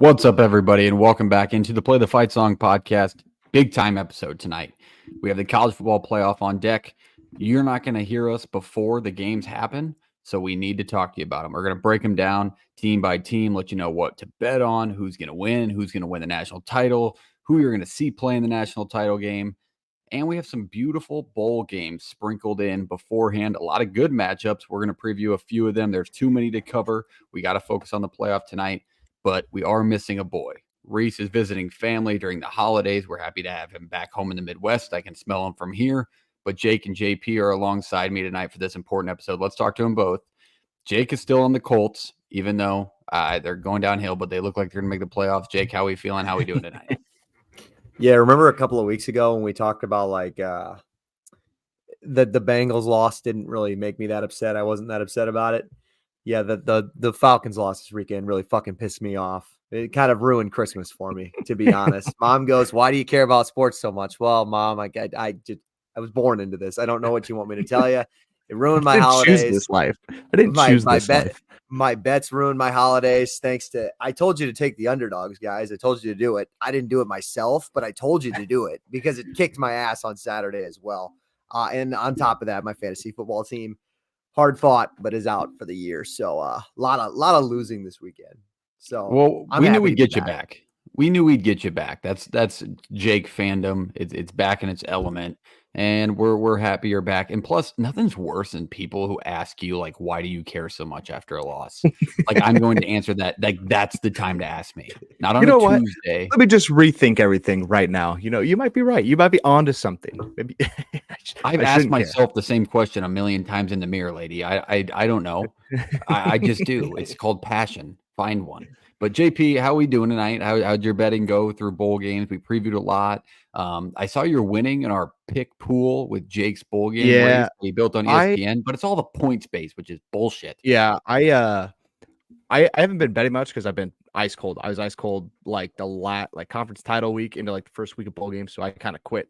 What's up, everybody, and welcome back into the Play the Fight Song podcast. Big time episode tonight. We have the college football playoff on deck. You're not going to hear us before the games happen, so we need to talk to you about them. We're going to break them down team by team, let you know what to bet on, who's going to win the national title, who you're going to see play in the national title game. And we have some beautiful bowl games sprinkled in beforehand. A lot of good matchups. We're going to preview a few of them. There's too many to cover. We got to focus on the playoff tonight, but we are missing a boy. Reese is visiting family during the holidays. We're happy to have him back home in the Midwest. I can smell him from here. But Jake and JP are alongside me tonight for this important episode. Let's talk to them both. Jake is still on the Colts, even though they're going downhill, but they look like they're going to make the playoffs. Jake, how are we feeling? How are we doing tonight? Yeah, remember a couple of weeks ago when we talked about the Bengals loss didn't really make me that upset. I wasn't that upset about it. Yeah, the Falcons loss this weekend really fucking pissed me off. It kind of ruined Christmas for me, to be honest. Mom goes, "Why do you care about sports so much?" Well, Mom, I was born into this. I don't know what you want me to tell you. It ruined my holidays. Choose this life. I didn't choose this life. My bets ruined my holidays I told you to take the underdogs, guys. I told you to do it. I didn't do it myself, but I told you to do it because it kicked my ass on Saturday as well. And on top of that, my fantasy football team, hard fought, but is out for the year. So a lot of losing this weekend. So we knew we'd get you back. We knew we'd get you back. That's Jake fandom. It's back in its element. And we're happy you're back. And plus, nothing's worse than people who ask you, like, why do you care so much after a loss? Like, I'm going to answer that. Like, that's the time to ask me. Not on a Tuesday. Let me just rethink everything right now. You might be right. You might be onto something. Maybe I've asked myself the same question a million times in the mirror, lady. I don't know. I just do. It's called passion. Find one. But JP, how are we doing tonight? How'd your betting go through bowl games? We previewed a lot. I saw you're winning in our pick pool with Jake's bowl game. Yeah, we built on ESPN, but it's all the points based, which is bullshit. Yeah, I haven't been betting much because I've been ice cold. I was ice cold like the conference title week into like the first week of bowl games, so I kind of quit.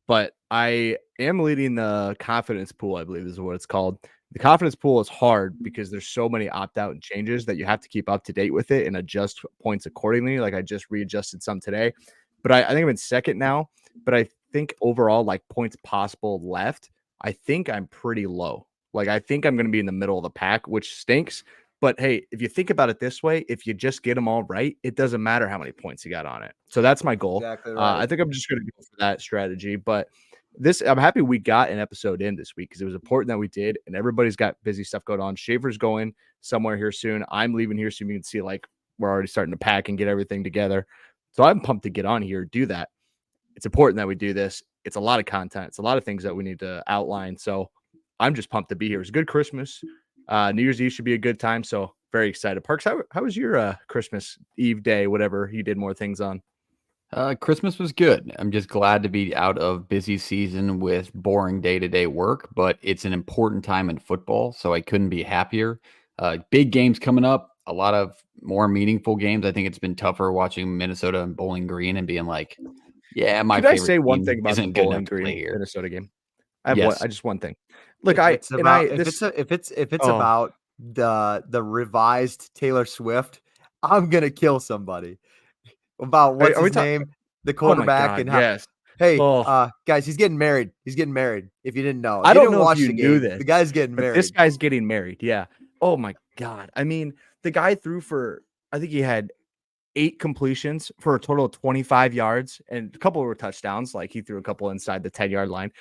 But I am leading the confidence pool, I believe is what it's called. The confidence pool is hard because there's so many opt-out and changes that you have to keep up to date with it and adjust points accordingly. Like I just readjusted some today, but I think I'm in second now. But I think overall, like points possible left, I think I'm pretty low. Like I think I'm going to be in the middle of the pack, which stinks. But hey, if you think about it this way, if you just get them all right, it doesn't matter how many points you got on it. So that's my goal. Exactly right. I think I'm just going to go for that strategy. But I'm happy we got an episode in this week because it was important that we did, and everybody's got busy stuff going on. Schaefer's going somewhere here soon. I'm leaving here soon. You can see like we're already starting to pack and get everything together. So I'm pumped to get on here, do that. It's important that we do this. It's a lot of content. It's a lot of things that we need to outline. So I'm just pumped to be here. It's a good Christmas. New Year's Eve should be a good time. So very excited. Parks, how was your Christmas Eve day, whatever you did more things on? Christmas was good. I'm just glad to be out of busy season with boring day-to-day work, but it's an important time in football, so I couldn't be happier. Big games coming up, a lot of more meaningful games. I think it's been tougher watching Minnesota and Bowling Green and being like, yeah, my favorite. Could I say one thing about the Bowling Green Minnesota game? I just one thing. Look, if it's about the revised Taylor Swift, I'm gonna kill somebody. About what's his name, the quarterback, and how. Yes. Hey, guys, he's getting married. He's getting married. If you didn't know, I don't know if you knew this. The guy's getting married. This guy's getting married. Yeah. Oh my God. I mean, the guy threw for, I think he had 8 completions for a total of 25 yards, and a couple were touchdowns. Like he threw a couple inside the 10-yard line.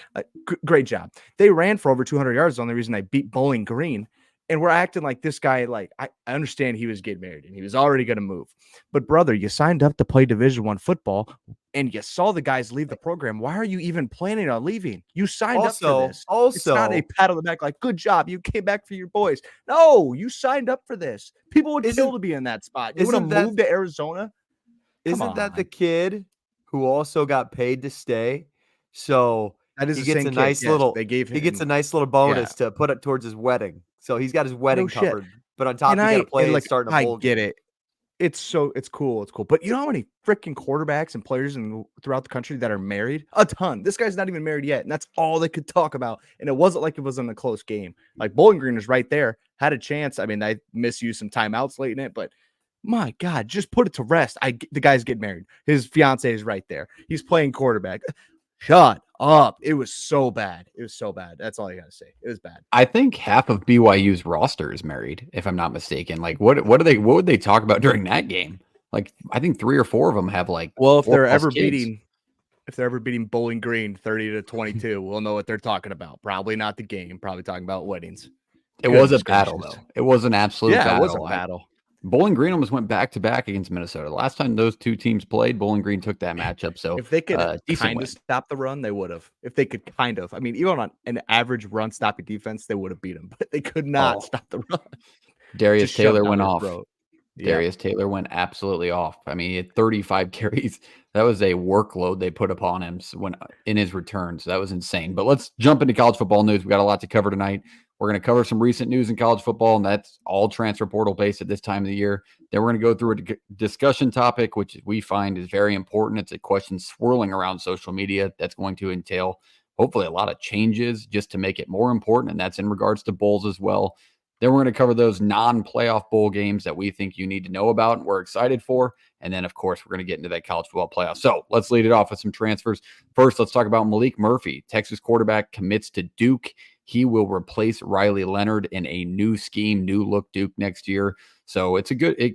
Great job. They ran for over 200 yards. The only reason they beat Bowling Green. And we're acting like this guy, like I understand he was getting married and he was already going to move. But brother, you signed up to play Division I football and you saw the guys leave the program. Why are you even planning on leaving? You signed up for this. It's not a pat on the back like, good job, you came back for your boys. No, you signed up for this. People would kill to be in that spot. You would have moved to Arizona. Isn't that the kid who also got paid to stay? So that is he gets a nice little. He gets a nice little bonus to put it towards his wedding. So he's got his wedding covered, but on top you got to play like starting a bowl game. I get it. It's cool. It's cool. But you know how many freaking quarterbacks and players throughout the country that are married? A ton. This guy's not even married yet, and that's all they could talk about. And it wasn't like it was in a close game. Like Bowling Green was right there, had a chance. I mean, I misused some timeouts late in it, but My God, just put it to rest. The guy's getting married. His fiance is right there. He's playing quarterback. Shut up. It was so bad. It was so bad. That's all I got to say. It was bad. I think half of BYU's roster is married, if I'm not mistaken. Like, what would they talk about during that game? Like, I think 3 or 4 of them have like. Well, if 4 they're plus ever kids. beating Bowling Green 30-22, we'll know what they're talking about. Probably not the game. Probably talking about weddings. It was a Goodness battle, gracious. though. It was an absolute battle. It was a battle. Bowling Green almost went back-to-back against Minnesota. Last time those two teams played, Bowling Green took that matchup. So if they could decent kind win. of stop the run, they would have. If they could kind of, I mean, even on an average run stopping defense, they would have beat them, but they could not stop the run. Darius Just Taylor shoved down went their off. throat. Darius Taylor went absolutely off. I mean, he had 35 carries. That was a workload they put upon him when in his return. So that was insane. But let's jump into college football news. We got a lot to cover tonight. We're going to cover some recent news in college football, and that's all transfer portal based at this time of the year. Then we're going to go through a discussion topic, which we find is very important. It's a question swirling around social media that's going to entail hopefully a lot of changes just to make it more important, and that's in regards to bowls as well. Then we're going to cover those non-playoff bowl games that we think you need to know about and we're excited for. And then, of course, we're going to get into that college football playoff. So let's lead it off with some transfers. First, let's talk about Malik Murphy. Texas quarterback commits to Duke. He will replace Riley Leonard in a new scheme, new look Duke next year. So it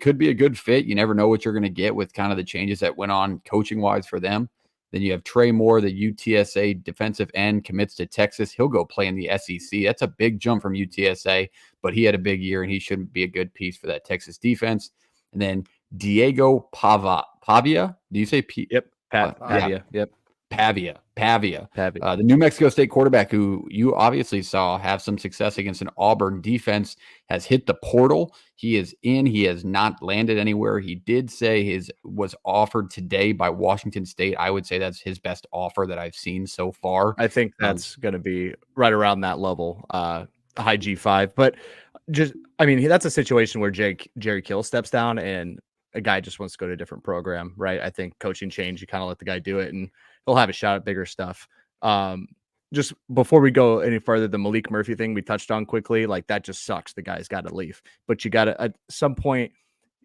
could be a good fit. You never know what you're going to get with kind of the changes that went on coaching-wise for them. Then you have Trey Moore, the UTSA defensive end, commits to Texas. He'll go play in the SEC. That's a big jump from UTSA, but he had a big year, and he should be a good piece for that Texas defense. And then Diego Pavia. Do you say P? Yep. Pavia. Yep. Pavia. The The New Mexico State quarterback, who you obviously saw have some success against an Auburn defense, has hit the portal. He is in. He has not landed anywhere. He did say was offered today by Washington State. I would say that's his best offer that I've seen so far. I think that's going to be right around that level, high G5. But that's a situation where Jerry Kill steps down and a guy just wants to go to a different program, right? I think coaching change, you kind of let the guy do it and he'll have a shot at bigger stuff. Just before we go any further, the Malik Murphy thing we touched on quickly, like that just sucks. The guy's got to leave, but you got to, at some point,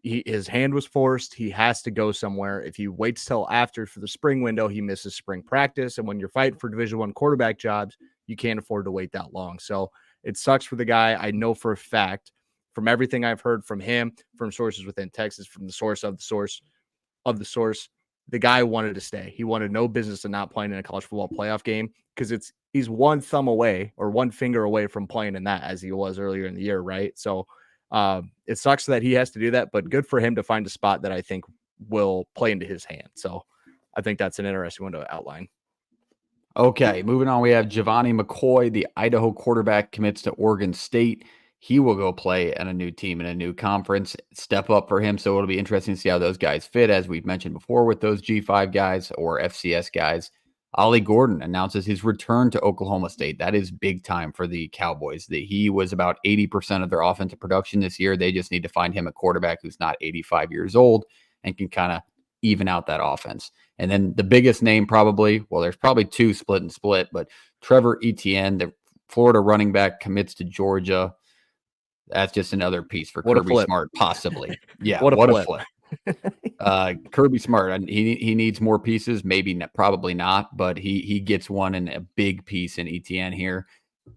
his hand was forced. He has to go somewhere. If he waits till after for the spring window, he misses spring practice. And when you're fighting for Division I quarterback jobs, you can't afford to wait that long. So it sucks for the guy. I know for a fact from everything I've heard from him, from sources within Texas, from the source of the source, the guy wanted to stay. He wanted no business of not playing in a college football playoff game because he's one thumb away or one finger away from playing in that as he was earlier in the year, right? So it sucks that he has to do that, but good for him to find a spot that I think will play into his hand. So I think that's an interesting one to outline. Okay, moving on. We have Giovanni McCoy, the Idaho quarterback, commits to Oregon State. He will go play at a new team in a new conference, step up for him. So it'll be interesting to see how those guys fit, as we've mentioned before with those G5 guys or FCS guys. Ollie Gordon announces his return to Oklahoma State. That is big time for the Cowboys. He was about 80% of their offensive production this year. They just need to find him a quarterback who's not 85 years old and can kind of even out that offense. And then the biggest name there's probably two split, but Trevor Etienne, the Florida running back, commits to Georgia. That's just another piece for Kirby Smart, possibly. Yeah, what a flip. Kirby Smart, he needs more pieces, probably not, but he gets one in a big piece in Etienne here.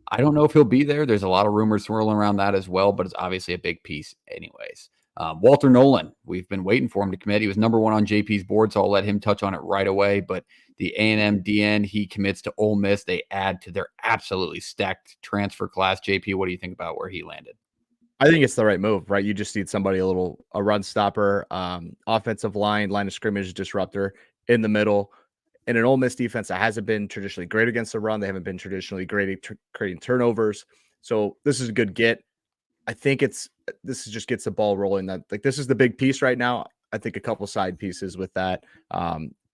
I don't know if he'll be there. There's a lot of rumors swirling around that as well, but it's obviously a big piece anyways. Walter Nolan, we've been waiting for him to commit. He was number 1 on JP's board, so I'll let him touch on it right away. But the A&M DN, he commits to Ole Miss. They add to their absolutely stacked transfer class. JP, what do you think about where he landed? I think it's the right move, right? You just need somebody, a run stopper, offensive line of scrimmage disruptor in the middle. In an Ole Miss defense that hasn't been traditionally great against the run, they haven't been traditionally great at creating turnovers. So this is a good get. I think this just gets the ball rolling. That this is the big piece right now. I think a couple side pieces with that,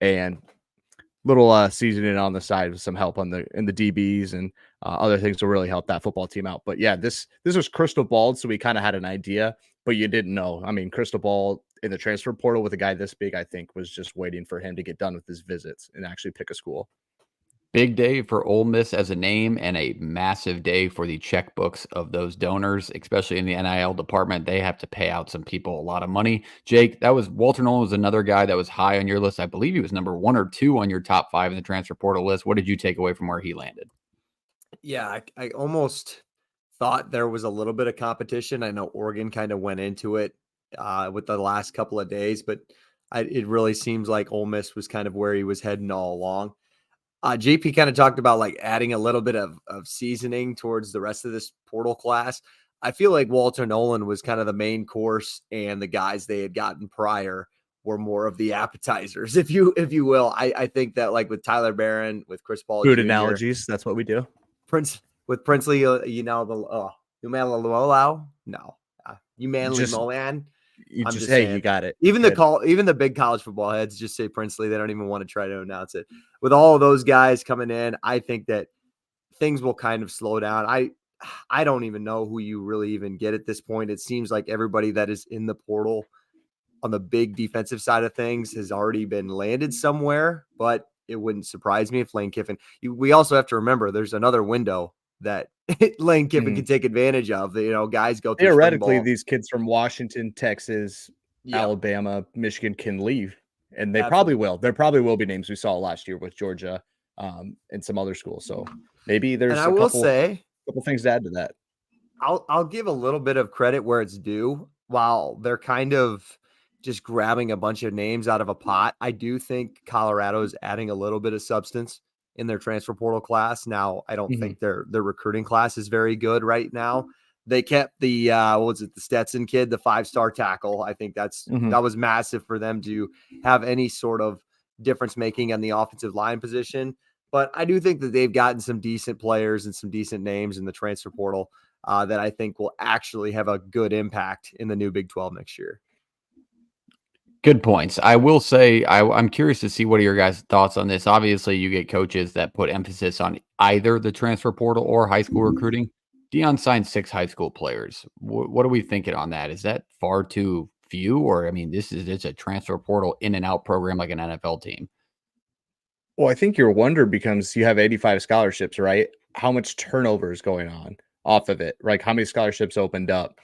and little seasoning on the side with some help in the DBs and other things to really help that football team out. But yeah, this was crystal balled, so we kind of had an idea, but you didn't know. I mean, crystal ball in the transfer portal with a guy this big, I think, was just waiting for him to get done with his visits and actually pick a school. Big day for Ole Miss as a name and a massive day for the checkbooks of those donors, especially in the NIL department. They have to pay out some people a lot of money. Jake, that was Walter Nolan was another guy that was high on your list. I believe he was number 1 or 2 on your top 5 in the transfer portal list. What did you take away from where he landed? Yeah, I almost thought there was a little bit of competition. I know Oregon kind of went into it with the last couple of days, but it really seems like Ole Miss was kind of where he was heading all along. JP kind of talked about like adding a little bit of seasoning towards the rest of this portal class. I feel like Walter Nolan was kind of the main course, and the guys they had gotten prior were more of the appetizers, if you will. I think that like with Tyler Barron, with Chris Paul Food Jr., analogies. That's what we do. Princely, Umalalolo, no, Umanly Moan. You I'm just just hey, saying. you got it. Even the big college football heads just say Princely. They don't even want to try to announce it. With all of those guys coming in, I think that things will kind of slow down. I don't even know who you really even get at this point. It seems like everybody that is in the portal on the big defensive side of things has already been landed somewhere, but it wouldn't surprise me if Lane Kiffin. We also have to remember there's another window that Lane Kiffin can take advantage of. Guys go through theoretically, these kids from Washington, Texas, Yep. Alabama, Michigan can leave, and they Absolutely. probably will. There probably will be names we saw last year with Georgia and some other schools. So maybe there's And I will say, couple things to add to that. I'll give a little bit of credit where it's due. While they're kind of just grabbing a bunch of names out of a pot, I do think Colorado is adding a little bit of substance in their transfer portal class. Now, I don't think their recruiting class is very good right now. They kept the the Stetson kid, the 5-star tackle. I think that was massive for them to have any sort of difference making on the offensive line position. But I do think that they've gotten some decent players and some decent names in the transfer portal that I think will actually have a good impact in the new Big 12 next year. Good points. I will say I'm curious to see what are your guys' thoughts on this. Obviously, you get coaches that put emphasis on either the transfer portal or high school recruiting. Deion signed 6 high school players. What are we thinking on that? Is that far too few? Or, I mean, it's a transfer portal in and out program like an NFL team. Well, I think your wonder becomes you have 85 scholarships, right? How much turnover is going on off of it? Like how many scholarships opened up?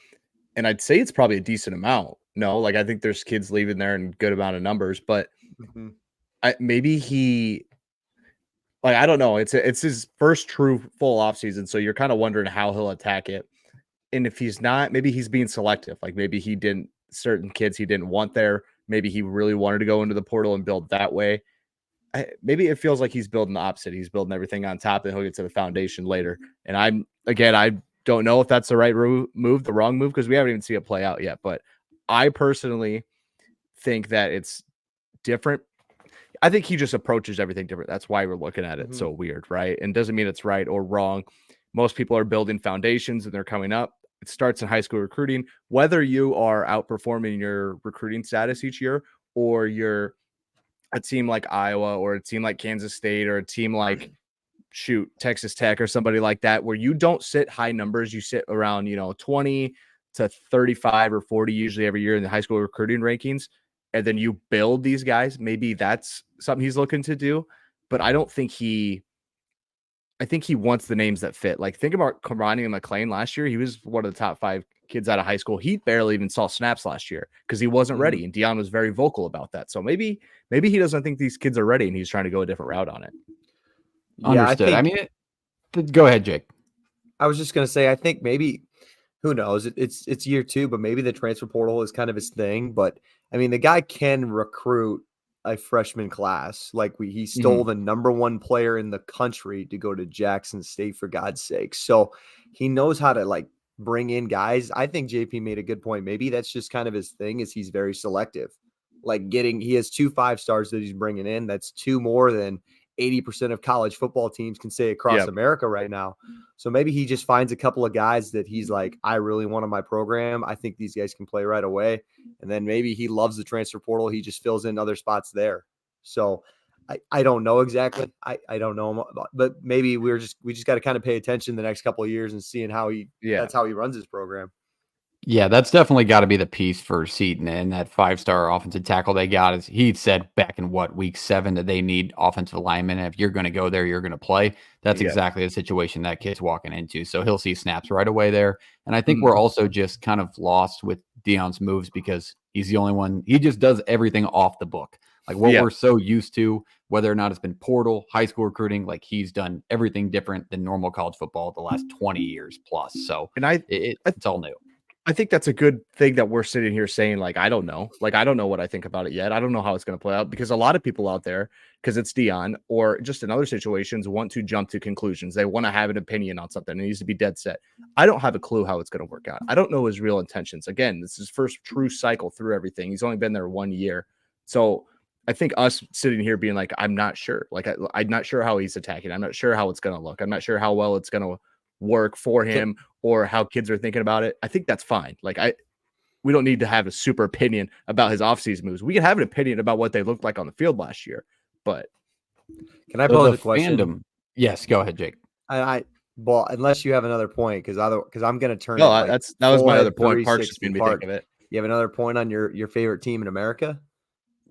And I'd say it's probably a decent amount. No, like I think there's kids leaving there in good amount of numbers, but maybe he, like, I don't know. It's his first true full off season. So you're kind of wondering how he'll attack it. And if he's not, maybe he's being selective. Like maybe he didn't, certain kids he didn't want there. Maybe he really wanted to go into the portal and build that way. Maybe it feels like he's building the opposite. He's building everything on top, and he'll get to the foundation later. And I don't know if that's the right move, the wrong move, because we haven't even seen it play out yet. But I personally think that it's different. I think he just approaches everything different. That's why we're looking at it so weird, right? And doesn't mean it's right or wrong. Most people are building foundations and they're coming up. It starts in high school recruiting. Whether you are outperforming your recruiting status each year, or you're a team like Iowa or a team like Kansas State or a team like Texas Tech or somebody like that, where you don't sit high numbers, you sit around, 20 to 35 or 40 usually every year in the high school recruiting rankings. And then you build these guys. Maybe that's something he's looking to do, but I think he wants the names that fit. Like think about Kamani McLean last year. He was one of the top 5 kids out of high school. He barely even saw snaps last year because he wasn't ready. And Deion was very vocal about that. So maybe he doesn't think these kids are ready and he's trying to go a different route on it. Yeah, Understood. Go ahead, Jake. I was just going to say, I think maybe, who knows? It's year 2, but maybe the transfer portal is kind of his thing. But I mean, the guy can recruit a freshman class. Like he stole the number 1 player in the country to go to Jackson State, for God's sake. So he knows how to like bring in guys. I think JP made a good point. Maybe that's just kind of his thing, is he's very selective. Like he has 2 5-stars that he's bringing in. That's 2 more than 80% of college football teams can say across America right now. So maybe he just finds a couple of guys that he's like, I really want on my program. I think these guys can play right away. And then maybe he loves the transfer portal. He just fills in other spots there. So I don't know exactly. I don't know, but maybe we just got to kind of pay attention the next couple of years and seeing how that's how he runs his program. Yeah, that's definitely got to be the piece for Seton and that 5-star offensive tackle they got. Is he said back in week 7 that they need offensive linemen. And if you're going to go there, you're going to play. That's Yeah. exactly the situation that kid's walking into. So he'll see snaps right away there. And I think Mhm. we're also just kind of lost with Dion's moves because he's the only one. He just does everything off the book. Like what Yeah. we're so used to, whether or not it's been portal, high school recruiting, like he's done everything different than normal college football the last 20 years plus. So And I it's all new. I think that's a good thing that we're sitting here saying, like, I don't know. Like, I don't know what I think about it yet. I don't know how it's going to play out because a lot of people out there, because it's Dion or just in other situations, want to jump to conclusions. They want to have an opinion on something. It needs to be dead set. I don't have a clue how it's going to work out. I don't know his real intentions. Again, this is his first true cycle through everything. He's only been there 1 year. So I think us sitting here being like, I'm not sure. Like, I'm not sure how he's attacking. I'm not sure how it's going to look. I'm not sure how well it's going to work for him or how kids are thinking about it. I think that's fine. Like we don't need to have a super opinion about his offseason moves. We can have an opinion about what they looked like on the field last year. But Can I So pose the a question? fandom. Yes, go ahead, Jake. Well, unless you have another point, because I'm going to turn it no, like that was my full other point. Parks just 360 made me part. think of it. You have another point on your favorite team in America?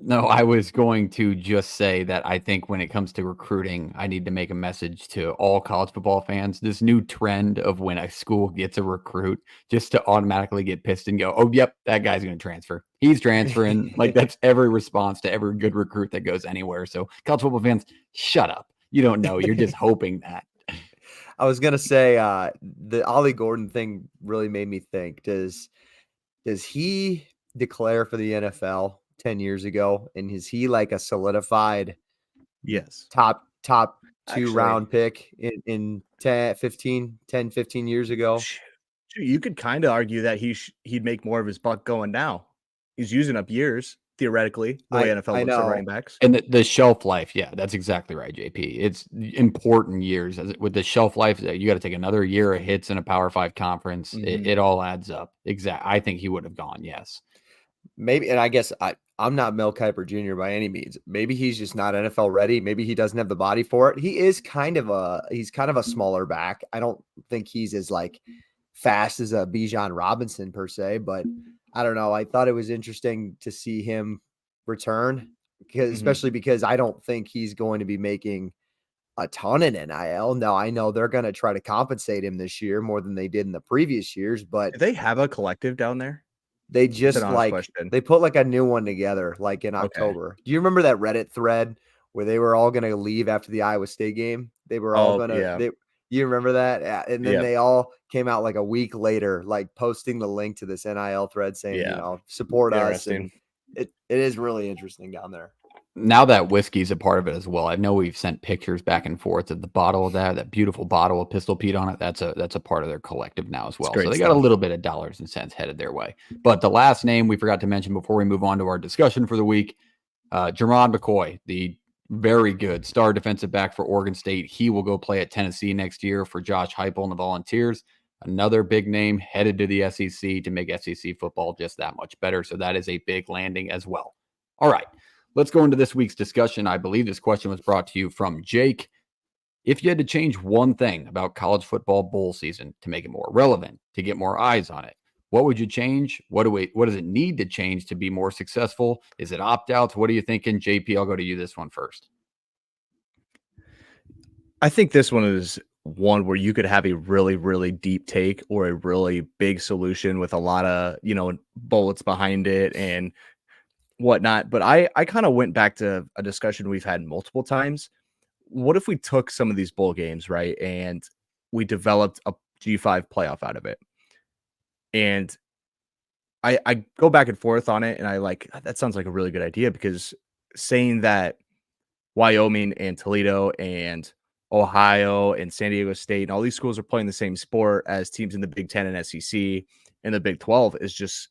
No, I was going to just say that I think when it comes to recruiting, I need to make a message to all college football fans. This new trend of when a school gets a recruit just to automatically get pissed and go, oh, yep, that guy's going to transfer. He's transferring. Like that's every response to every good recruit that goes anywhere. So college football fans, shut up. You don't know. You're just hoping that. I was gonna say the Ollie Gordon thing really made me think. Does he declare for the NFL 10 years ago? And is he like a solidified Yes. top two Actually, round pick in 10 15 years ago? shoot, you could kind of argue that he'd make more of his buck going now. He's using up years, theoretically, the way NFL I looks at know. running backs. And the shelf life, yeah, that's exactly right, JP. It's important years with the shelf life. You got to take another year of hits in a Power 5 conference. It all adds up. I think he would have gone. Yes, Maybe, and I guess I'm not Mel Kiper Jr. by any means. Maybe he's just not NFL ready. Maybe he doesn't have the body for it. He's kind of a smaller back. I don't think he's as like fast as a Bijan Robinson per se, but I don't know. I thought it was interesting to see him return because especially because I don't think he's going to be making a ton in NIL. Now I know they're going to try to compensate him this year more than they did in the previous years, but Do they have a collective down there? they That's an just honest question. they put like a new one together like in Okay. October. Do you remember that Reddit thread where they were all going to leave after the Iowa State game? They were all going yeah. to you remember that? Yeah, and then Yep. they all came out like a week later like posting the link to this NIL thread saying, Yeah. support us, Interesting. and it is really interesting down there. now that whiskey's a part of it as well. I know we've sent pictures back and forth of the bottle of that beautiful bottle with Pistol Pete on it. That's a part of their collective now as well. So great they got a stuff. little bit of dollars and cents headed their way. But the last name we forgot to mention before we move on to our discussion for the week, Jerron McCoy, the very good star defensive back for Oregon State. He will go play at Tennessee next year for Josh Heupel and the Volunteers. Another big name headed to the SEC to make SEC football just that much better. So that is a big landing as well. All right. Let's go into this week's discussion. I believe this question was brought to you from Jake. If you had to change one thing about college football bowl season to make it more relevant, to get more eyes on it, what would you change? What does it need to change to be more successful? Is it opt-outs? What are you thinking? JP, I'll go to you this one first. I think this one is one where you could have a really, really deep take or a really big solution with a lot of, bullets behind it and whatnot. But I kind of went back to a discussion we've had multiple times. What if we took some of these bowl games, right, and we developed a G5 playoff out of it? And I go back and forth on it, and I like that sounds like a really good idea because saying that Wyoming and Toledo and Ohio and San Diego State and all these schools are playing the same sport as teams in the Big 10 and SEC and the Big 12 is just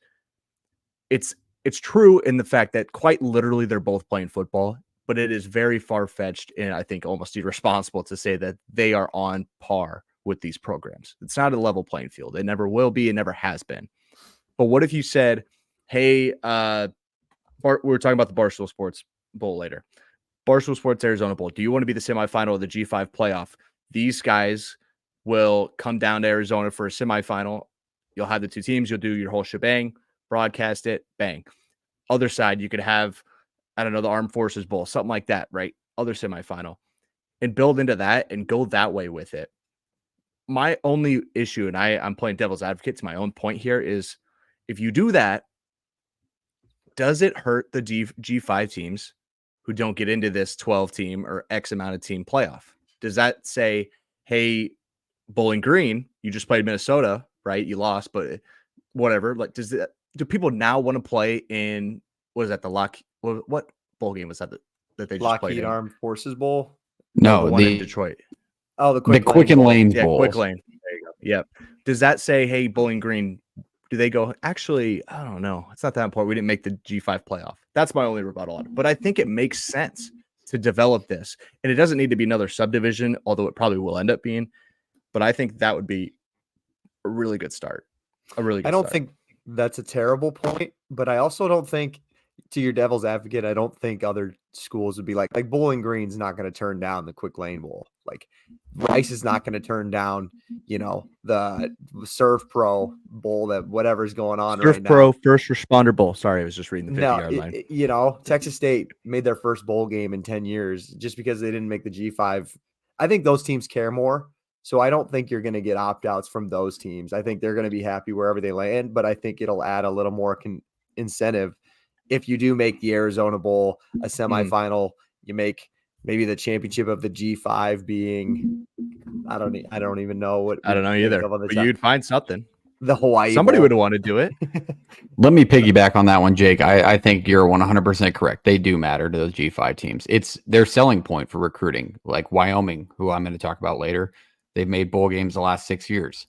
it's true in the fact that quite literally they're both playing football, but it is very far-fetched and I think almost irresponsible to say that they are on par with these programs. It's not a level playing field. It never will be. It never has been. But what if you said, hey, we're talking about the Barstool Sports Bowl later. Barstool Sports Arizona Bowl. Do you want to be the semifinal of the G5 playoff? These guys will come down to Arizona for a semifinal You'll have the two teams. You'll do your whole shebang, broadcast it, bang. Other side, you could have, I don't know, the Armed Forces Bowl, something like that, right? Other semifinal, and build into that and go that way with it. My only issue, and I'm playing devil's advocate to my own point here, is if you do that, does it hurt the G5 teams who don't get into this 12 team or X amount of team playoff? Does that say, hey, Bowling Green, you just played Minnesota, right? You lost, but whatever. Like, do people now want to play in, what is that, what bowl game was that they just played Lockheed in? Armed Forces Bowl. No, the one in Detroit. Oh, the Quicken Bowl. Lane Yeah, Bowls. Quick Lane. There you go. Yep. Does that say, hey, Bowling Green, do they go, actually, I don't know. It's not that important. We didn't make the G5 playoff. That's my only rebuttal on it. But I think it makes sense to develop this. And it doesn't need to be another subdivision, although it probably will end up being. But I think that would be a really good start. I don't think that's a terrible point, but I also don't think, to your devil's advocate, I don't think other schools would be like Bowling Green's not going to turn down the Quick Lane Bowl. Like Rice is not going to turn down, the Surf Pro Bowl, that whatever's going on Surf right Pro now. First Responder Bowl. Sorry, I was just reading the 50-yard line. Texas State made their first bowl game in 10 years just because they didn't make the G5. I think those teams care more. So I don't think you're going to get opt-outs from those teams. I think they're going to be happy wherever they land, but I think it'll add a little more incentive if you do make the Arizona Bowl a semifinal. You make maybe the championship of the G5 being, I don't even know what. I don't know either. But you'd find something. The Hawaii Somebody Bowl. would want to do it. Let me piggyback on that one, Jake. I think you're 100% correct. They do matter to those G5 teams. It's their selling point for recruiting. Like Wyoming, who I'm going to talk about later, they've made bowl games the last 6 years.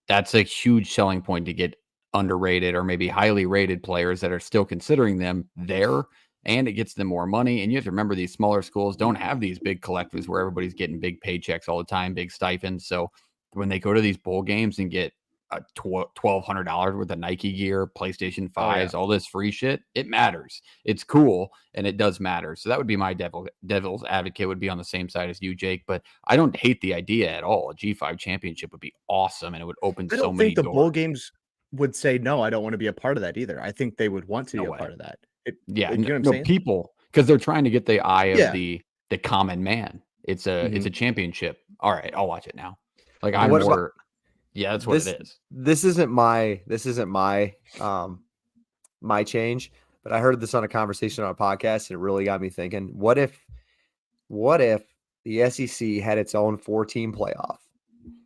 That's a huge selling point to get underrated or maybe highly rated players that are still considering them there, and it gets them more money. And you have to remember, these smaller schools don't have these big collectives where everybody's getting big paychecks all the time, big stipends. So when they go to these bowl games and get $1,200 worth of Nike gear, PlayStation 5s, all this free shit, it matters. It's cool, and it does matter. So that would be my devil's advocate, would be on the same side as you, Jake. But I don't hate the idea at all. A G5 championship would be awesome, and it would open so many doors. I don't think the bowl games would say, no, I don't want to be a part of that either. I think they would want to be a part of that. You know what I'm saying? People, because they're trying to get the eye of the common man. It's a championship. All right, I'll watch it now. Like I'm more. Yeah, that's what it is. This isn't my my change, but I heard this on a conversation on a podcast, and it really got me thinking. What if the SEC had its own 4-team playoff,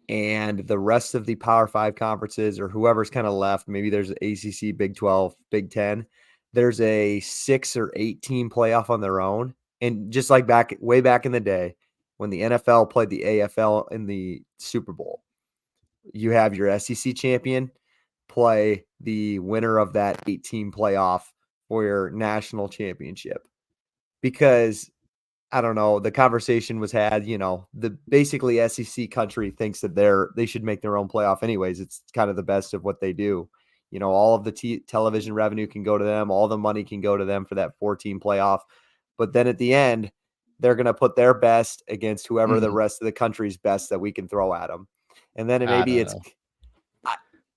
and the rest of the Power 5 conferences, or whoever's kind of left, maybe there's ACC, Big 12, Big 10, there's a 6 or 8 team playoff on their own, and just like way back in the day when the NFL played the AFL in the Super Bowl. You have your SEC champion play the winner of that 8-team playoff for your national championship. Because, I don't know, the conversation was had, the basically SEC country thinks that they should make their own playoff anyways. It's kind of the best of what they do. All of the television revenue can go to them. All the money can go to them for that 4-team playoff. But then at the end, they're going to put their best against whoever the rest of the country's best that we can throw at them. And then maybe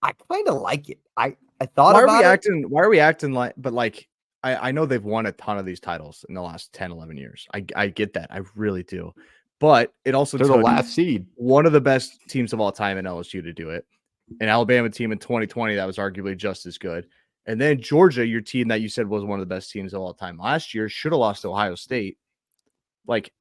I kind of like it. I thought about it. Why are we acting like, but like, I know they've won a ton of these titles in the last 10, 11 years. I get that. I really do. But it also they're the last seed. One of the best teams of all time in LSU to do it. An Alabama team in 2020 that was arguably just as good. And then Georgia, your team that you said was one of the best teams of all time last year, should have lost to Ohio State. Like,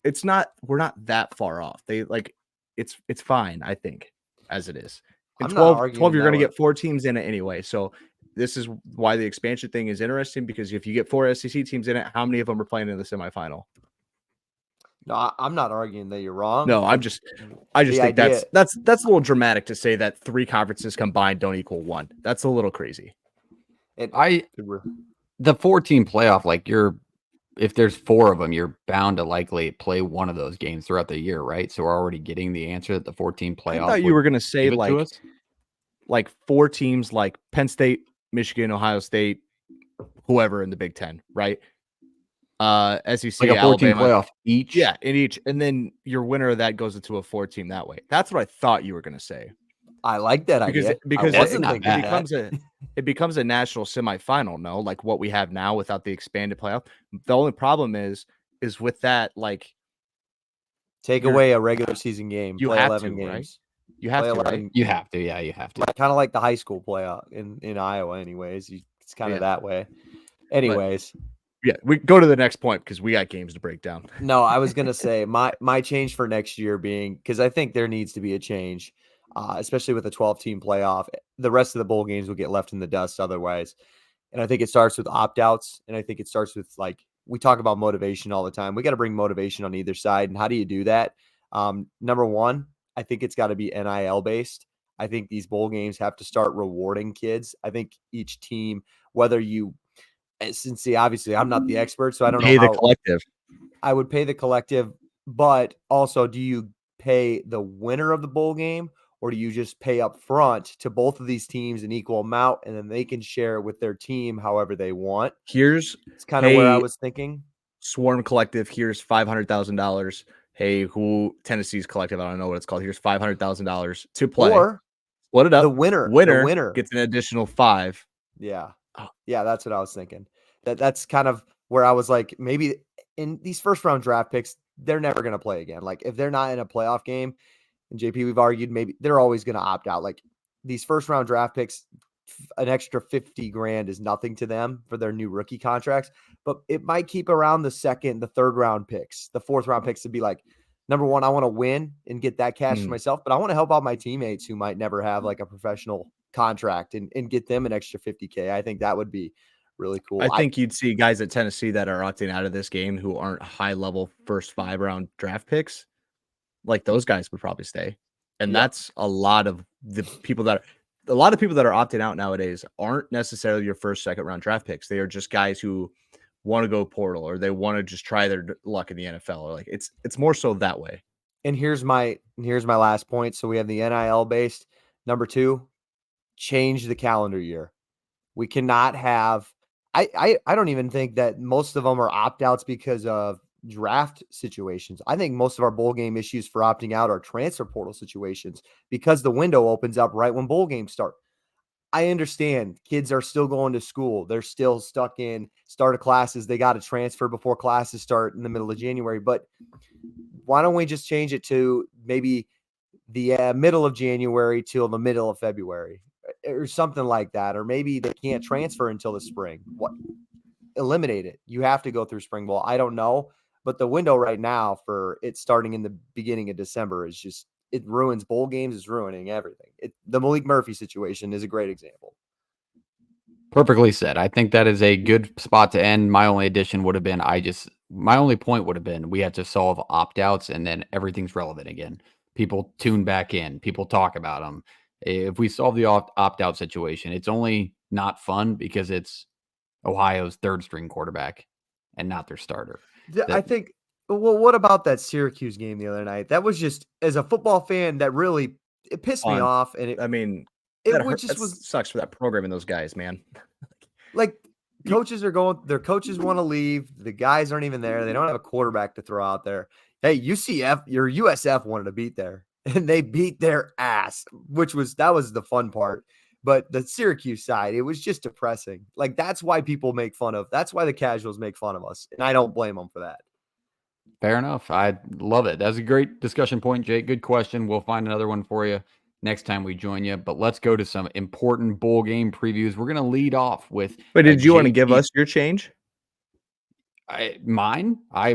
we're not that far off. It's fine, I think, as it is. In 12 you're going to get 4 teams in it anyway. So this is why the expansion thing is interesting, because if you get 4 SEC teams in it, how many of them are playing in the semifinal? No, I'm not arguing that you're wrong. No, I just think that's a little dramatic to say that 3 conferences combined don't equal 1. That's a little crazy. The 4-team playoff, like if there's 4 of them, you're bound to likely play one of those games throughout the year, right? So we're already getting the answer that the 4-team playoff. I thought you were going to say like 4 teams, like Penn State, Michigan, Ohio State, whoever in the Big Ten, right? SEC, like a 4-team playoff each. Yeah, in each, and then your winner of that goes into a 4-team that way. That's what I thought you were going to say. I like that idea. Because I That's wasn't not thinking bad. that. it becomes a national semifinal, no? Like what we have now without the expanded playoff. The only problem is with that, like Take you're away a regular season game, you play have 11 to, right? games. You have Play to, right? 11 You have to. Yeah, you have to. kind of like the high school playoff in Iowa anyways. It's kind of Yeah. that way. Anyways, Yeah, we go to the next point because we got games to break down. no, I was gonna say my change for next year being, because I think there needs to be a change, especially with a 12-team playoff. The rest of the bowl games will get left in the dust otherwise. And I think it starts with opt-outs, and I think it starts with, like, we talk about motivation all the time. We got to bring motivation on either side. And how do you do that? Number one, I think it's got to be NIL based. I think these bowl games have to start rewarding kids. I think each team, whether you, since obviously I'm not the expert, so I don't know Pay the how collective. I would pay the collective, but also, do you pay the winner of the bowl game, or do you just pay up front to both of these teams an equal amount, and then they can share it with their team however they want? Here's It's kind of where I hey, was thinking. Swarm Collective. Here's $500,000. Hey, Tennessee's collective? I don't know what it's called. Here's $500,000 to play. Or Split it up. the winner Gets an additional 5. Yeah. Oh. Yeah, that's what I was thinking. That's kind of where I was like, maybe in these first round draft picks, they're never going to play again. Like, if they're not in a playoff game, and JP, we've argued maybe they're always going to opt out. Like, these first round draft picks, an extra 50 grand is nothing to them for their new rookie contracts, but it might keep around the second, the third round picks, the fourth round picks to be like, number one, I want to win and get that cash for myself, but I want to help out my teammates who might never have like a professional contract and get them an extra 50K. I think that would be really cool. I think you'd see guys at Tennessee that are opting out of this game who aren't high level first 5 round draft picks. Like those guys would probably stay. And that's a lot of the people that are opting out nowadays aren't necessarily your first, second round draft picks. They are just guys who want to go portal, or they want to just try their luck in the NFL, or like it's more so that way. And here's my last point. So we have the NIL based. Number 2, change the calendar year. We cannot have, I don't even think that most of them are opt-outs because of draft situations. I think most of our bowl game issues for opting out are transfer portal situations because the window opens up right when bowl games start. I understand kids are still going to school. They're still stuck in start of classes. They got to transfer before classes start in the middle of January. But why don't we just change it to maybe the middle of January till the middle of February or something like that? Or maybe they can't transfer until the spring. What? Eliminate it. You have to go through spring ball. I don't know. But the window right now for it starting in the beginning of December is just, it ruins bowl games. It's ruining everything. The Malik Murphy situation is a great example. Perfectly said. I think that is a good spot to end. My only addition would have been my only point would have been we had to solve opt-outs and then everything's relevant again. People tune back in. People talk about them. If we solve the opt-out situation, it's only not fun because it's Ohio's third string quarterback and not their starter. I think, well, what about that Syracuse game the other night? That was just, as a football fan, that really, it pissed me off. And sucks for that program and those guys, man. Like, coaches are going, their coaches want to leave. The guys aren't even there. They don't have a quarterback to throw out there. Hey, your USF wanted to beat there, and they beat their ass, that was the fun part. But the Syracuse side, it was just depressing. Like, that's why that's why the casuals make fun of us. And I don't blame them for that. Fair enough. I love it. That's a great discussion point, Jake. Good question. We'll find another one for you next time we join you. But let's go to some important bowl game previews. We're going to lead off with. But did you want to give us your change? Mine? I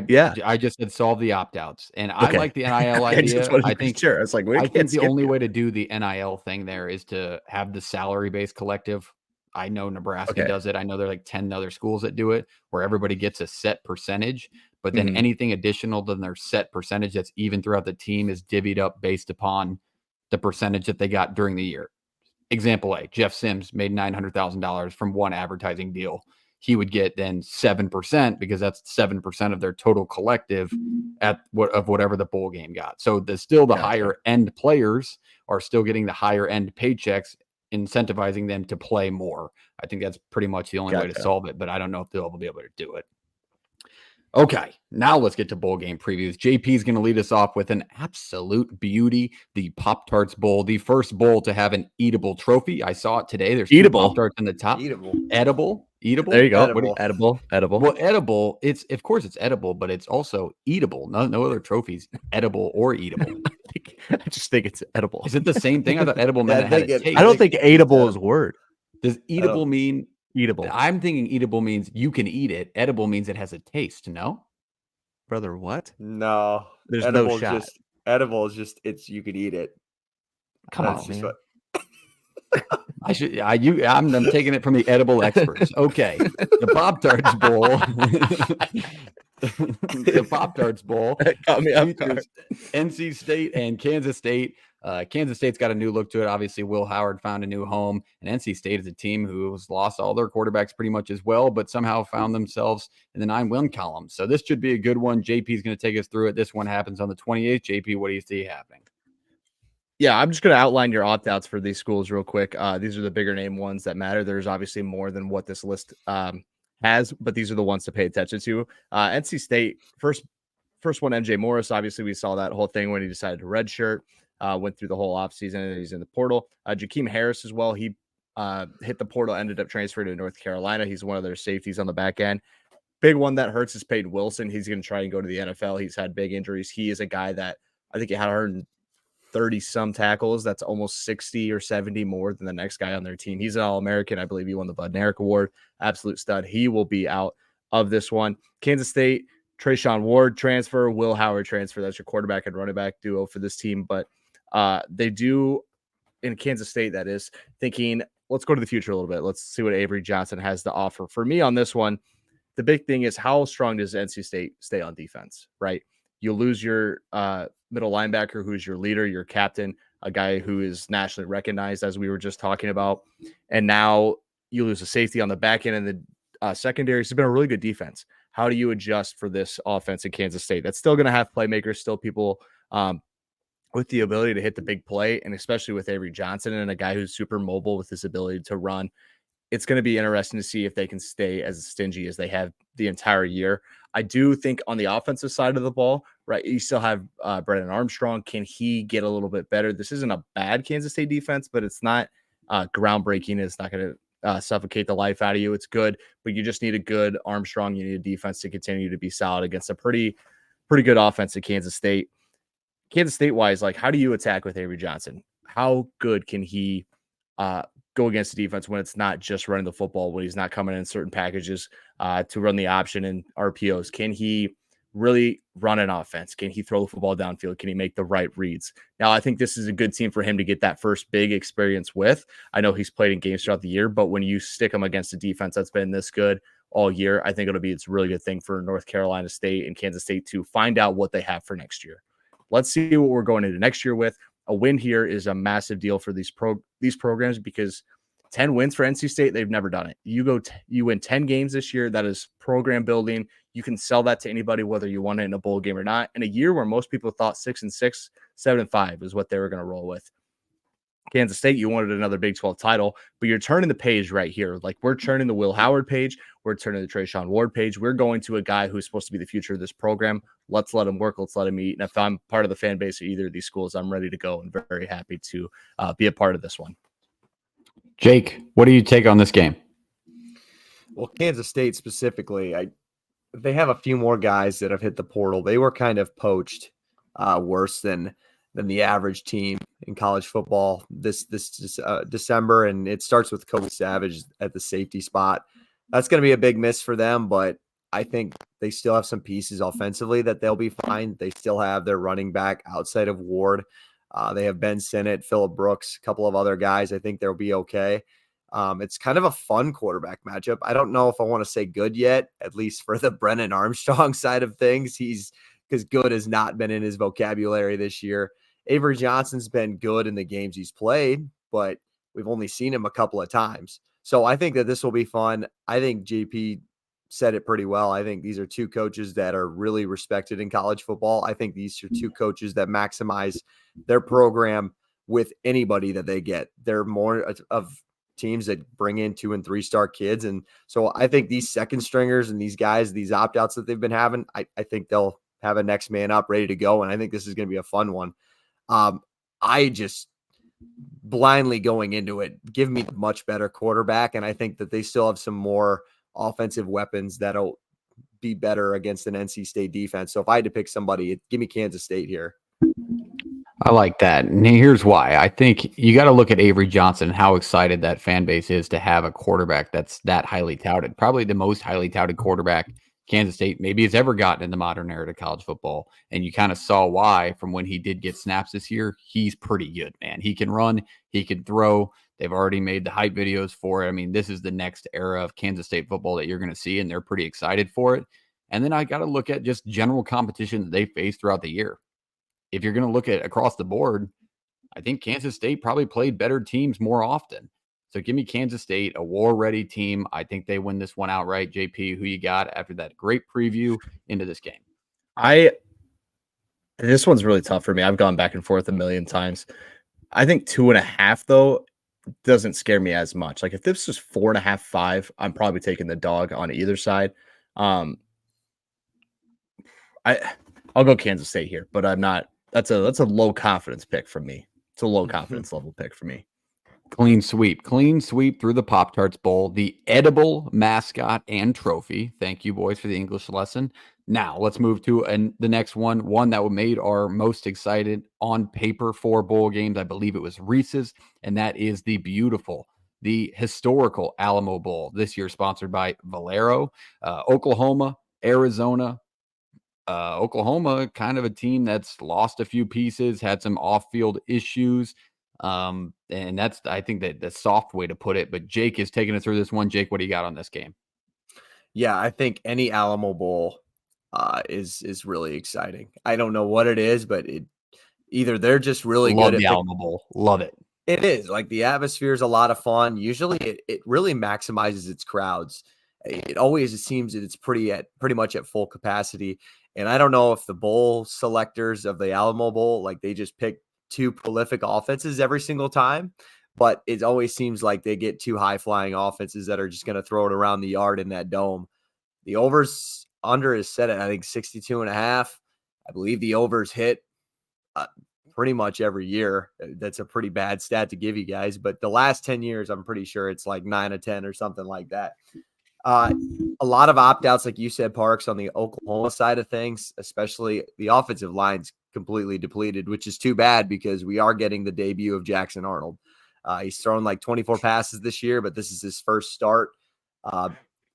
just said solve the opt-outs, and I like the NIL idea. I think sure. It's like I think the only way to do the NIL thing there is to have the salary-based collective. I know Nebraska does it. I know there are like 10 other schools that do it, where everybody gets a set percentage, but then anything additional than their set percentage that's even throughout the team is divvied up based upon the percentage that they got during the year. Example A: Jeff Sims made $900,000 from one advertising deal. He would get then 7% because that's 7% of their total collective of whatever the bowl game got. So the higher end players are still getting the higher end paychecks, incentivizing them to play more. I think that's pretty much the only way to solve it, but I don't know if they'll be able to do it. Okay, now let's get to bowl game previews. JP is going to lead us off with an absolute beauty, the Pop-Tarts Bowl, the first bowl to have an eatable trophy. I saw it today. There's 2 Eatable. Pop-Tarts in the top. Eatable. Eatable. There you go. Edible. Edible. Well, edible, it's of course it's edible, but it's also eatable. No other trophies edible or eatable. I just think it's edible. Is it the same thing? I thought edible meant I it had a think it- taste. I don't think eatable edible. is a word. Does eatable mean Eatable. I'm thinking eatable means you can eat it. Edible means it has a taste, no? Brother, what? No. There's edible no is shot. just edible is just it's you could eat it. Come That's on, just man. I'm taking it from the edible experts. Okay. The Pop-Tarts Bowl. The Pop-Tarts Bowl Got me off features guard. NC State and Kansas State. Kansas State's got a new look to it. Obviously, Will Howard found a new home, and NC State is a team who has lost all their quarterbacks pretty much as well, but somehow found themselves in the 9-win column. So this should be a good one. JP is going to take us through it. This one happens on the 28th. JP, what do you see happening? Yeah, I'm just going to outline your opt-outs for these schools real quick. These are the bigger name ones that matter. There's obviously more than what this list has, but these are the ones to pay attention to. NC State, first one, MJ Morris. Obviously, we saw that whole thing when he decided to redshirt. Went through the whole offseason and he's in the portal. Jakeem Harris as well. He hit the portal, ended up transferring to North Carolina. He's one of their safeties on the back end. Big one that hurts is Peyton Wilson. He's going to try and go to the NFL. He's had big injuries. He is a guy that I think he had 130 some tackles. That's almost 60 or 70 more than the next guy on their team. He's an All-American. I believe he won the Bud Narek Award. Absolute stud. He will be out of this one. Kansas State, Trayshawn Ward transfer, Will Howard transfer. That's your quarterback and running back duo for this team. But they do in Kansas State, that is, thinking, let's go to the future a little bit. Let's see what Avery Johnson has to offer. For me on this one, the big thing is how strong does NC State stay on defense, right? You lose your middle linebacker, who's your leader, your captain, a guy who is nationally recognized, as we were just talking about. And now you lose a safety on the back end, and the secondary has been a really good defense. How do you adjust for this offense in Kansas State? That's still going to have playmakers, still people with the ability to hit the big play, and especially with Avery Johnson and a guy who's super mobile with his ability to run. It's going to be interesting to see if they can stay as stingy as they have the entire year. I do think on the offensive side of the ball, right, you still have Brennan Armstrong. Can he get a little bit better? This isn't a bad Kansas State defense, but it's not groundbreaking. It's not going to suffocate the life out of you. It's good, but you just need a good Armstrong. You need a defense to continue to be solid against a pretty good offense at Kansas State. Kansas State wise, like, how do you attack with Avery Johnson? How good can he go against the defense when it's not just running the football, when he's not coming in certain packages to run the option and RPOs? Can he really run an offense? Can he throw the football downfield? Can he make the right reads? Now, I think this is a good team for him to get that first big experience with. I know he's played in games throughout the year, but when you stick him against a defense that's been this good all year, I think it's a really good thing for North Carolina State and Kansas State to find out what they have for next year. Let's see what we're going into next year with. A win here is a massive deal for these programs, because 10 wins for NC State, they've never done it. You win 10 games this year. That is program building. You can sell that to anybody, whether you won it in a bowl game or not. In a year where most people thought 6-6, 7-5 is what they were going to roll with. Kansas State, you wanted another Big 12 title, but you're turning the page right here. Like, we're turning the Will Howard page. We're turning the Trayshawn Ward page. We're going to a guy who's supposed to be the future of this program. Let's let him work. Let's let him eat. And if I'm part of the fan base of either of these schools, I'm ready to go and very happy to be a part of this one. Jake, what do you take on this game? Well, Kansas State specifically, they have a few more guys that have hit the portal. They were kind of poached worse than the average team in college football this December, and it starts with Kobe Savage at the safety spot. That's going to be a big miss for them, but I think they still have some pieces offensively that they'll be fine. They still have their running back outside of Ward. They have Ben Sinnott, Phillip Brooks, a couple of other guys. I think they'll be okay. It's kind of a fun quarterback matchup. I don't know if I want to say good yet, at least for the Brennan Armstrong side of things. Because good has not been in his vocabulary this year. Avery Johnson's been good in the games he's played, but we've only seen him a couple of times. So I think that this will be fun. I think JP said it pretty well. I think these are two coaches that are really respected in college football. I think these are two coaches that maximize their program with anybody that they get. They're more of teams that bring in 2 and 3-star kids. And so I think these second stringers and these guys, these opt-outs that they've been having, I think they'll have a next man up ready to go. And I think this is going to be a fun one. I just blindly going into it, give me the much better quarterback. And I think that they still have some more offensive weapons that'll be better against an NC State defense. So if I had to pick somebody, give me Kansas State here. I like that. And here's why. I think you got to look at Avery Johnson and how excited that fan base is to have a quarterback that's that highly touted. Probably the most highly touted quarterback Kansas State maybe has ever gotten in the modern era of college football. And you kind of saw why from when he did get snaps this year. He's pretty good, man. He can run, he can throw. They've already made the hype videos for it. I mean, this is the next era of Kansas State football that you're going to see, and they're pretty excited for it. And then I got to look at just general competition that they face throughout the year. If you're going to look at across the board, I think Kansas State probably played better teams more often. So give me Kansas State, a war-ready team. I think they win this one outright. JP, who you got after that great preview into this game? This one's really tough for me. I've gone back and forth a million times. I think 2.5, though, doesn't scare me as much. Like if this was 4.5, 5, I'm probably taking the dog on either side. I'll go Kansas State here, but I'm not. That's a low confidence pick from me. It's a low confidence level pick for me. Clean sweep through the Pop-Tarts Bowl, the edible mascot and trophy. Thank you, boys, for the English lesson. Now let's move to the next one that made our most excited on paper for bowl games. I believe it was Reese's, and that is the historical Alamo Bowl this year, sponsored by Valero, Oklahoma, Arizona. Oklahoma, kind of a team that's lost a few pieces, had some off-field issues. And that's, I think, that the soft way to put it. But Jake is taking us through this one. Jake, what do you got on this game? Yeah, I think any Alamo Bowl is really exciting. I don't know what it is, but either they're just really Love good the at Alamo Bowl. Love it. It is like the atmosphere is a lot of fun. Usually it really maximizes its crowds. It always seems that it's pretty much at full capacity. And I don't know if the bowl selectors of the Alamo Bowl, like they just pick 2 prolific offenses every single time, but it always seems like they get 2 high flying offenses that are just going to throw it around the yard in that dome. The under is set at, I think, 62.5. I believe the overs hit pretty much every year. That's a pretty bad stat to give you guys, but the last 10 years, I'm pretty sure it's like 9 of 10 or something like that. A lot of opt-outs, like you said, Parks, on the Oklahoma side of things, especially the offensive line's completely depleted, which is too bad because we are getting the debut of Jackson Arnold. He's thrown like 24 passes this year, but this is his first start.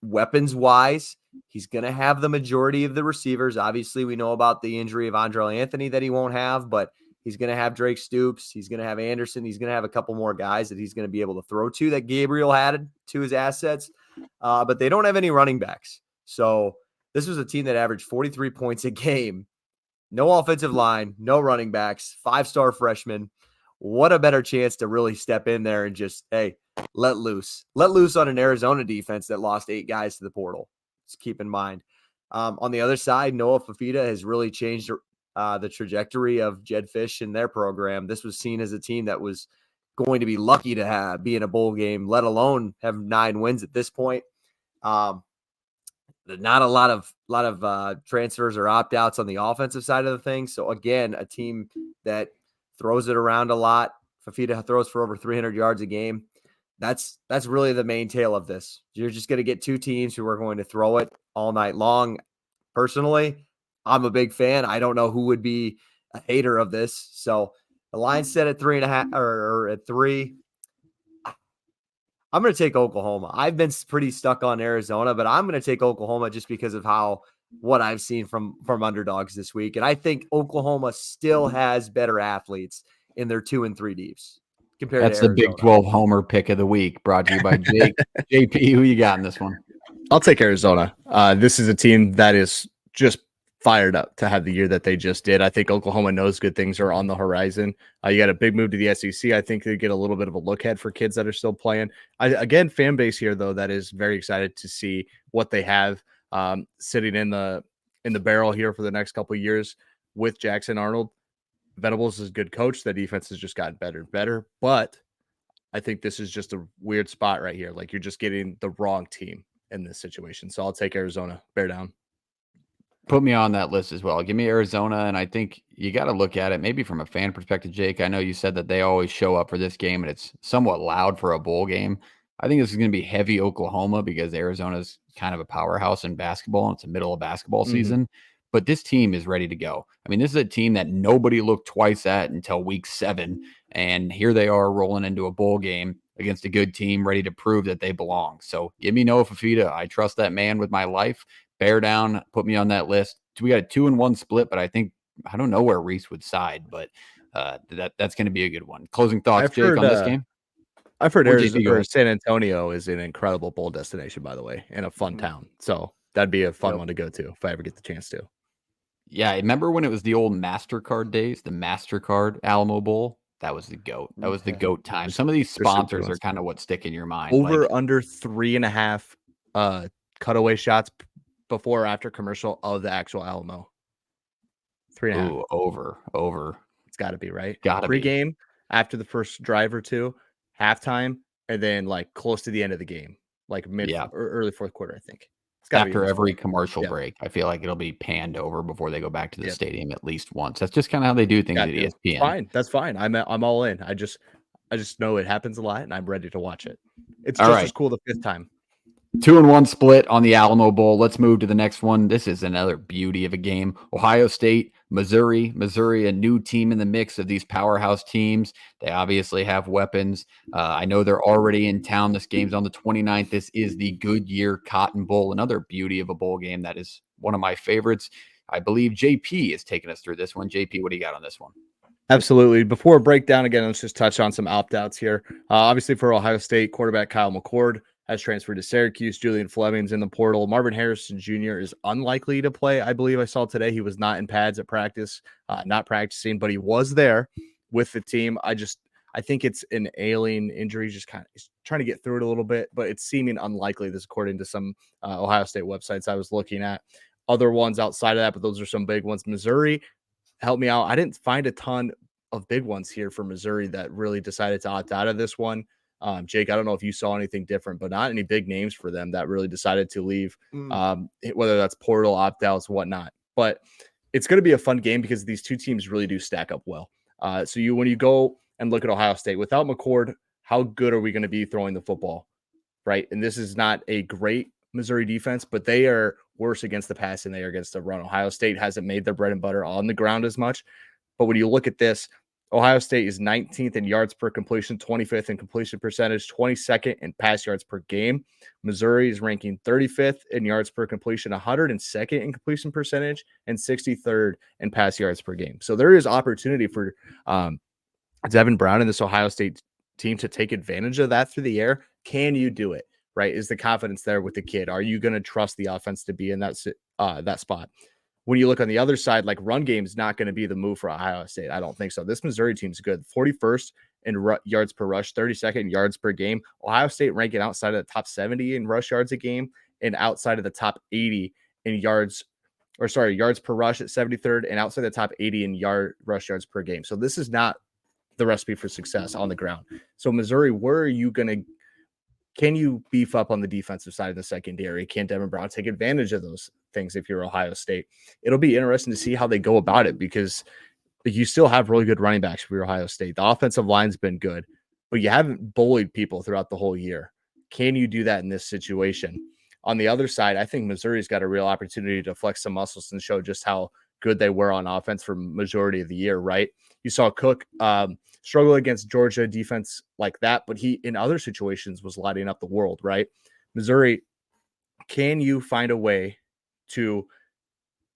Weapons-wise, he's going to have the majority of the receivers. Obviously, we know about the injury of Andrel Anthony that he won't have, but he's going to have Drake Stoops. He's going to have Anderson. He's going to have a couple more guys that he's going to be able to throw to that Gabriel added to his assets. But they don't have any running backs. So this was a team that averaged 43 points a game. No offensive line, no running backs, 5-star freshmen. What a better chance to really step in there and just, hey, let loose. Let loose on an Arizona defense that lost 8 guys to the portal. Just keep in mind. On the other side, Noah Fafita has really changed the trajectory of Jed Fish in their program. This was seen as a team that was going to be lucky to be in a bowl game, let alone have 9 wins at this point. Not a lot of transfers or opt-outs on the offensive side of the thing. So again, a team that throws it around a lot. Fafita throws for over 300 yards a game. That's really the main tail of this. You're just going to get 2 teams who are going to throw it all night long. Personally, I'm a big fan. I don't know who would be a hater of this. So the line's set at 3.5 or at 3. I'm going to take Oklahoma. I've been pretty stuck on Arizona, but I'm going to take Oklahoma just because of what I've seen from underdogs this week. And I think Oklahoma still has better athletes in their 2 and 3 deeps compared That's to the Arizona. Big 12 homer pick of the week, brought to you by Jake. JP, who you got in this one? I'll take Arizona. This is a team that is just fired up to have the year that they just did. I think Oklahoma knows good things are on the horizon. You got a big move to the SEC. I think they get a little bit of a look ahead for kids that are still playing. Again, fan base here, though, that is very excited to see what they have sitting in the barrel here for the next couple of years with Jackson Arnold. Venables is a good coach. The defense has just gotten better and better. But I think this is just a weird spot right here. Like you're just getting the wrong team in this situation. So I'll take Arizona. Bear down. Put me on that list as well. Give me Arizona, and I think you got to look at it maybe from a fan perspective, Jake. I know you said that they always show up for this game, and it's somewhat loud for a bowl game. I think this is going to be heavy Oklahoma because Arizona's kind of a powerhouse in basketball, and it's the middle of basketball season. But this team is ready to go. I mean, this is a team that nobody looked twice at until week 7, and here they are rolling into a bowl game against a good team, ready to prove that they belong. So give me Noah Fifita. I trust that man with my life. Bear down, put me on that list. We got a 2-1 split, but I don't know where Reese would side, but that's going to be a good one. Closing thoughts, Jake, on this game? I've heard Or Arizona or San Antonio is an incredible bowl destination, by the way, and a fun town. So that'd be a fun one to go to if I ever get the chance to. Yeah, remember when it was the old MasterCard days, the MasterCard Alamo Bowl? That was the GOAT. That was the GOAT time. Some of these sponsors are kind of what stick in your mind. Over under 3.5 cutaway shots before or after commercial of the actual Alamo. 3.5. Ooh, over. It's got to be, right? Got to be. Pre-game, after the first drive or two, halftime, and then like close to the end of the game, like mid or early fourth quarter, I think. After every commercial break, I feel like it'll be panned over before they go back to the stadium at least once. That's just kind of how they do things at ESPN. Fine, that's fine. I'm all in. I just know it happens a lot, and I'm ready to watch it. It's just as cool the 5th time. 2-1 split on the Alamo Bowl. Let's move to the next one. This is another beauty of a game. Ohio State, Missouri. Missouri, a new team in the mix of these powerhouse teams. They obviously have weapons. I know they're already in town. This game's on the 29th. This is the Goodyear Cotton Bowl, another beauty of a bowl game that is one of my favorites. I believe JP is taking us through this one. JP, what do you got on this one? Absolutely. Before breakdown, again, let's just touch on some opt-outs here. Obviously, for Ohio State, quarterback Kyle McCord has transferred to Syracuse. Julian Fleming's in the portal. Marvin Harrison Jr. is unlikely to play. I believe I saw today he was not in pads at practice, not practicing, but he was there with the team. I think it's an ailing injury, just kind of he's trying to get through it a little bit, but it's seeming unlikely. This, according to some Ohio State websites I was looking at. Other ones outside of that, but those are some big ones. Missouri, help me out. I didn't find a ton of big ones here for Missouri that really decided to opt out of this one. Jake, I don't know if you saw anything different, but not any big names for them that really decided to leave, whether that's portal, opt-outs, whatnot. But it's going to be a fun game because these two teams really do stack up well. So when you go and look at Ohio State, without McCord, how good are we going to be throwing the football, right? And this is not a great Missouri defense, but they are worse against the pass than they are against the run. Ohio State hasn't made their bread and butter on the ground as much. But when you look at this, Ohio State is 19th in yards per completion, 25th in completion percentage, 22nd in pass yards per game. Missouri is ranking 35th in yards per completion, 102nd in completion percentage, and 63rd in pass yards per game. So there is opportunity for Devin Brown and this Ohio State team to take advantage of that through the air. Can you do it? Right? Is the confidence there with the kid? Are you going to trust the offense to be in that spot? When you look on the other side, like run game is not going to be the move for Ohio State. I don't think so. This Missouri team's good. 41st in yards per rush, 32nd in yards per game. Ohio State ranking outside of the top 70 in rush yards a game and outside of the top 80 in yards per rush at 73rd and outside the top 80 in rush yards per game. So this is not the recipe for success on the ground. So Missouri, where are you going to can you beef up on the defensive side of the secondary? Can Devin Brown take advantage of those things if you're Ohio State? It'll be interesting to see how they go about it because you still have really good running backs for Ohio State. The offensive line's been good, but you haven't bullied people throughout the whole year. Can you do that in this situation? On the other side, I think Missouri's got a real opportunity to flex some muscles and show just how good they were on offense for majority of the year, right? You saw Cook struggle against Georgia defense like that, but he, in other situations, was lighting up the world, right? Missouri, can you find a way to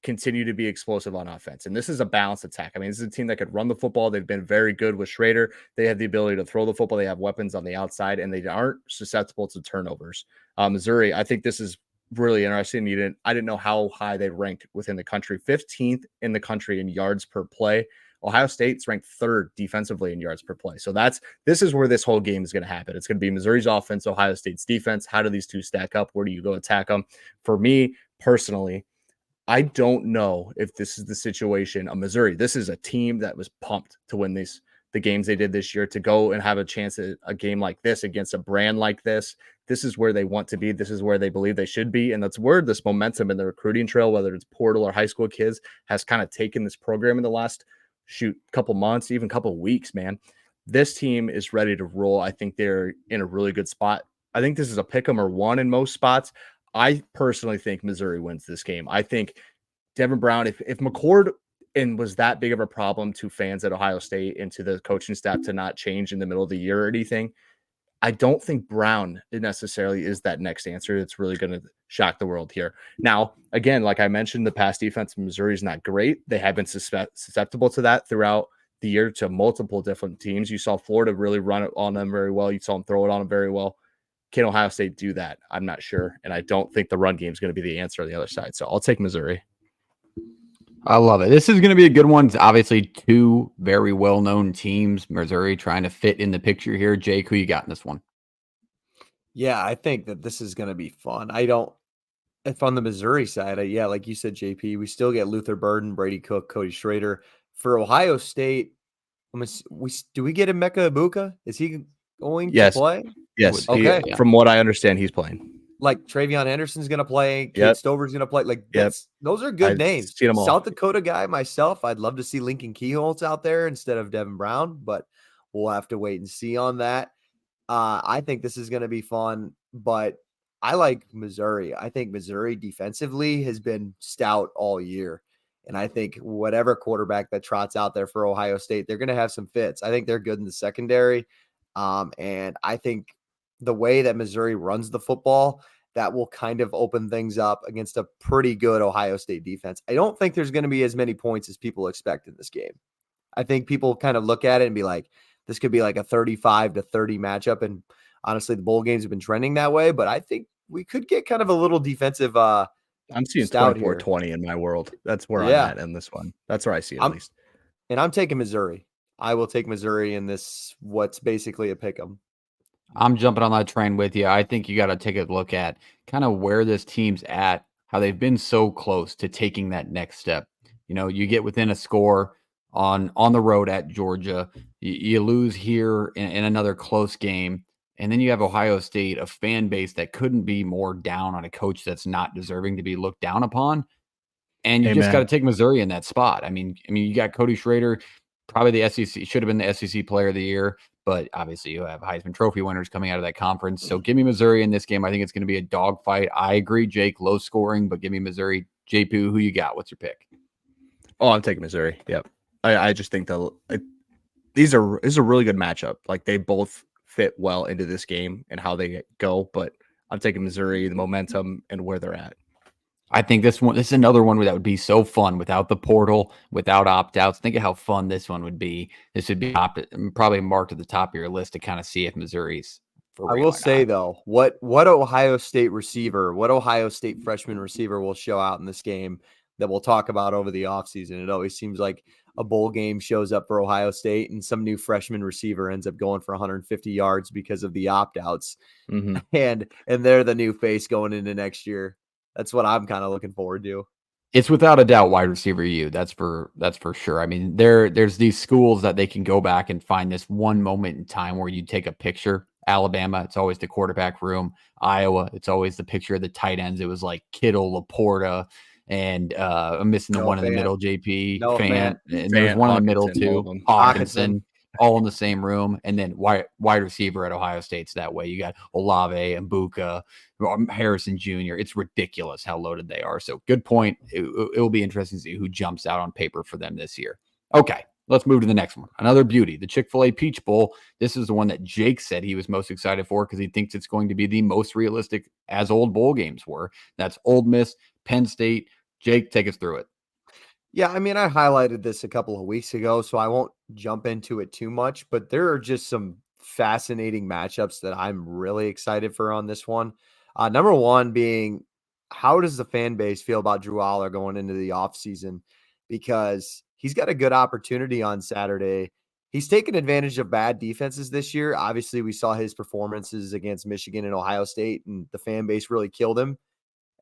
continue to be explosive on offense? And this is a balanced attack. I mean, this is a team that could run the football. They've been very good with Schrader. They have the ability to throw the football. They have weapons on the outside, and they aren't susceptible to turnovers. Missouri, I think this is really interesting. I didn't know how high they ranked within the country. 15th in the country in yards per play. Ohio State's ranked 3rd defensively in yards per play. So this is where this whole game is going to happen. It's going to be Missouri's offense, Ohio State's defense. How do these two stack up? Where do you go attack them? For me personally, I don't know if this is the situation of Missouri. This is a team that was pumped to win this the games they did this year to go and have a chance at a game like this against a brand like this. This is where they want to be. This is where they believe they should be. And that's where this momentum in the recruiting trail, whether it's portal or high school kids, has kind of taken this program in the last couple months, even couple weeks, man. This team is ready to roll. I think they're in a really good spot. I think this is a pick 'em or one in most spots. I personally think Missouri wins this game. I think Devin Brown, if McCord was that big of a problem to fans at Ohio State and to the coaching staff to not change in the middle of the year or anything, I don't think Brown necessarily is that next answer that's really going to shock the world here. Now, again, like I mentioned, the pass defense of Missouri is not great. They have been susceptible to that throughout the year to multiple different teams. You saw Florida really run it on them very well. You saw them throw it on them very well. Can Ohio State do that? I'm not sure. And I don't think the run game is going to be the answer on the other side. So I'll take Missouri. I love it. This is going to be a good one. It's obviously two very well-known teams. Missouri trying to fit in the picture here. Jake, who you got in this one? Yeah, I think that this is going to be fun. If on the Missouri side, like you said, JP, we still get Luther Burden, Brady Cook, Cody Schrader. For Ohio State, do we get Emeka Ibuka? Is he going to play? Yes. Okay. From what I understand, he's playing. Like Travion Henderson's going to play. Kate Stover's going to play. Like those are good names. Seen them all. South Dakota guy myself. I'd love to see Lincoln Keyholtz out there instead of Devin Brown, but we'll have to wait and see on that. I think this is going to be fun, but I like Missouri. I think Missouri defensively has been stout all year. And I think whatever quarterback that trots out there for Ohio State, they're going to have some fits. I think they're good in the secondary. And I think the way that Missouri runs the football, that will kind of open things up against a pretty good Ohio State defense. I don't think there's going to be as many points as people expect in this game. I think people kind of look at it and be like, this could be like a 35-30 matchup. And honestly, the bowl games have been trending that way, but I think we could get kind of a little defensive. I'm seeing 24-20 in my world. That's where I'm at in this one. That's where I see it at least. And I'm taking Missouri. I will take Missouri in this, what's basically a pick 'em. I'm jumping on that train with you. I think you got to take a look at kind of where this team's at, how they've been so close to taking that next step. You know, you get within a score on the road at Georgia, you lose here in another close game, and then you have Ohio State, a fan base that couldn't be more down on a coach that's not deserving to be looked down upon. And you just got to take Missouri in that spot. I mean, you got Cody Schrader, probably the SEC, should have been the SEC Player of the Year. But obviously, you have Heisman Trophy winners coming out of that conference. So give me Missouri in this game. I think it's going to be a dogfight. I agree, Jake, low scoring, but give me Missouri. JP, who you got? What's your pick? Oh, I'm taking Missouri. Yep. I just think these are a really good matchup. Like they both fit well into this game and how they go. But I'm taking Missouri, the momentum and where they're at. I think this is another one that would be so fun without the portal, without opt-outs. Think of how fun this one would be. This would be probably marked at the top of your list to kind of see if Missouri's for real. I will say, though, what Ohio State freshman receiver will show out in this game that we'll talk about over the offseason. It always seems like a bowl game shows up for Ohio State and some new freshman receiver ends up going for 150 yards because of the opt-outs. Mm-hmm. And they're the new face going into next year. That's what I'm kind of looking forward to. It's without a doubt wide receiver U. That's for sure. I mean, there's these schools that they can go back and find this one moment in time where you take a picture. Alabama, it's always the quarterback room. Iowa, it's always the picture of the tight ends. It was like Kittle, Laporta, and I'm missing the one in the middle, JP, Fant. And there's one in the middle too, Hawkinson. All in the same room, and then wide receiver at Ohio State's that way. You got Olave and Mbuka, Harrison Jr. It's ridiculous how loaded they are. So good point. It will be interesting to see who jumps out on paper for them this year. Okay, let's move to the next one. Another beauty, the Chick-fil-A Peach Bowl. This is the one that Jake said he was most excited for because he thinks it's going to be the most realistic as old bowl games were. That's Ole Miss, Penn State. Jake, take us through it. Yeah, I mean, I highlighted this a couple of weeks ago, so I won't jump into it too much, but there are just some fascinating matchups that I'm really excited for on this one. Number one being, how does the fan base feel about Drew Aller going into the offseason? Because he's got a good opportunity on Saturday. He's taken advantage of bad defenses this year. Obviously, we saw his performances against Michigan and Ohio State, and the fan base really killed him.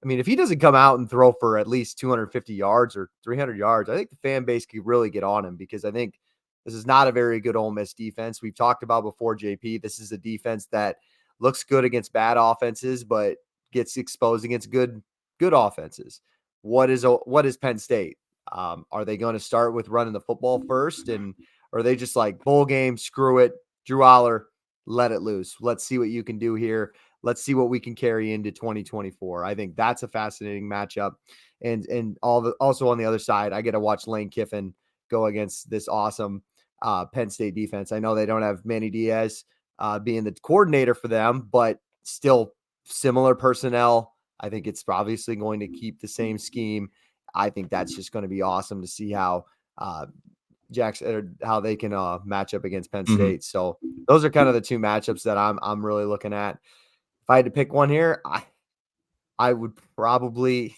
I mean, if he doesn't come out and throw for at least 250 yards or 300 yards, I think the fan base could really get on him because I think This is not a very good Ole Miss defense. We've talked about before, JP. This is a defense that looks good against bad offenses, but gets exposed against good offenses. What is Penn State? Are they going to start with running the football first, and are they just like bowl game? Screw it, Drew Aller, let it loose. Let's see what you can do here. Let's see what we can carry into 2024. I think that's a fascinating matchup. And also on the other side, I get to watch Lane Kiffin go against this awesome Penn State defense. I know they don't have Manny Diaz being the coordinator for them, but still similar personnel. I think it's obviously going to keep the same scheme. I think that's just going to be awesome to see how Jackson, how they can match up against Penn State. So those are kind of the two matchups that I'm really looking at. If I had to pick one here, I would probably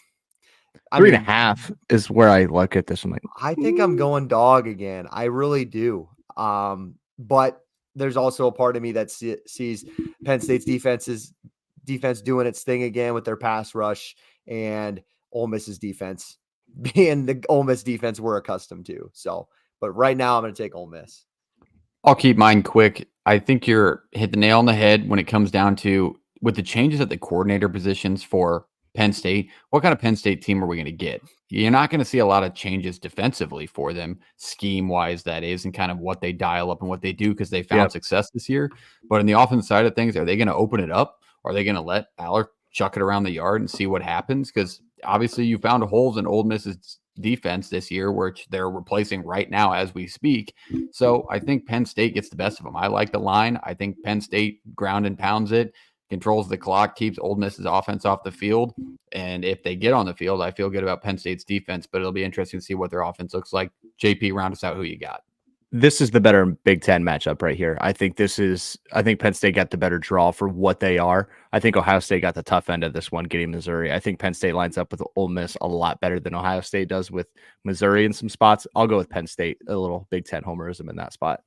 3.5 is where I look at this. I'm like, I think I'm going dog again. I really do. But there's also a part of me that sees Penn State's defense doing its thing again with their pass rush, and Ole Miss's defense being the Ole Miss defense we're accustomed to. So, but right now I'm going to take Ole Miss. I'll keep mine quick. I think you're hit the nail on the head when it comes down to with the changes at the coordinator positions for Penn State. What kind of Penn State team are we going to get? You're not going to see a lot of changes defensively for them, scheme wise, that is, and kind of what they dial up and what they do because they found success this year. But on the offense side of things, are they going to open it up? Or are they going to let Aller chuck it around the yard and see what happens? Because obviously you found holes in Ole Miss's defense this year, which they're replacing right now as we speak. So I think Penn State gets the best of them. I like the line. I think Penn State ground and pounds it, controls the clock, keeps Ole Miss's offense off the field. And if they get on the field, I feel good about Penn State's defense, but it'll be interesting to see what their offense looks like. JP, round us out who you got. This is the better Big Ten matchup right here. I think Penn State got the better draw for what they are. I think Ohio State got the tough end of this one, getting Missouri. I think Penn State lines up with Ole Miss a lot better than Ohio State does with Missouri in some spots. I'll go with Penn State, a little Big Ten homerism in that spot.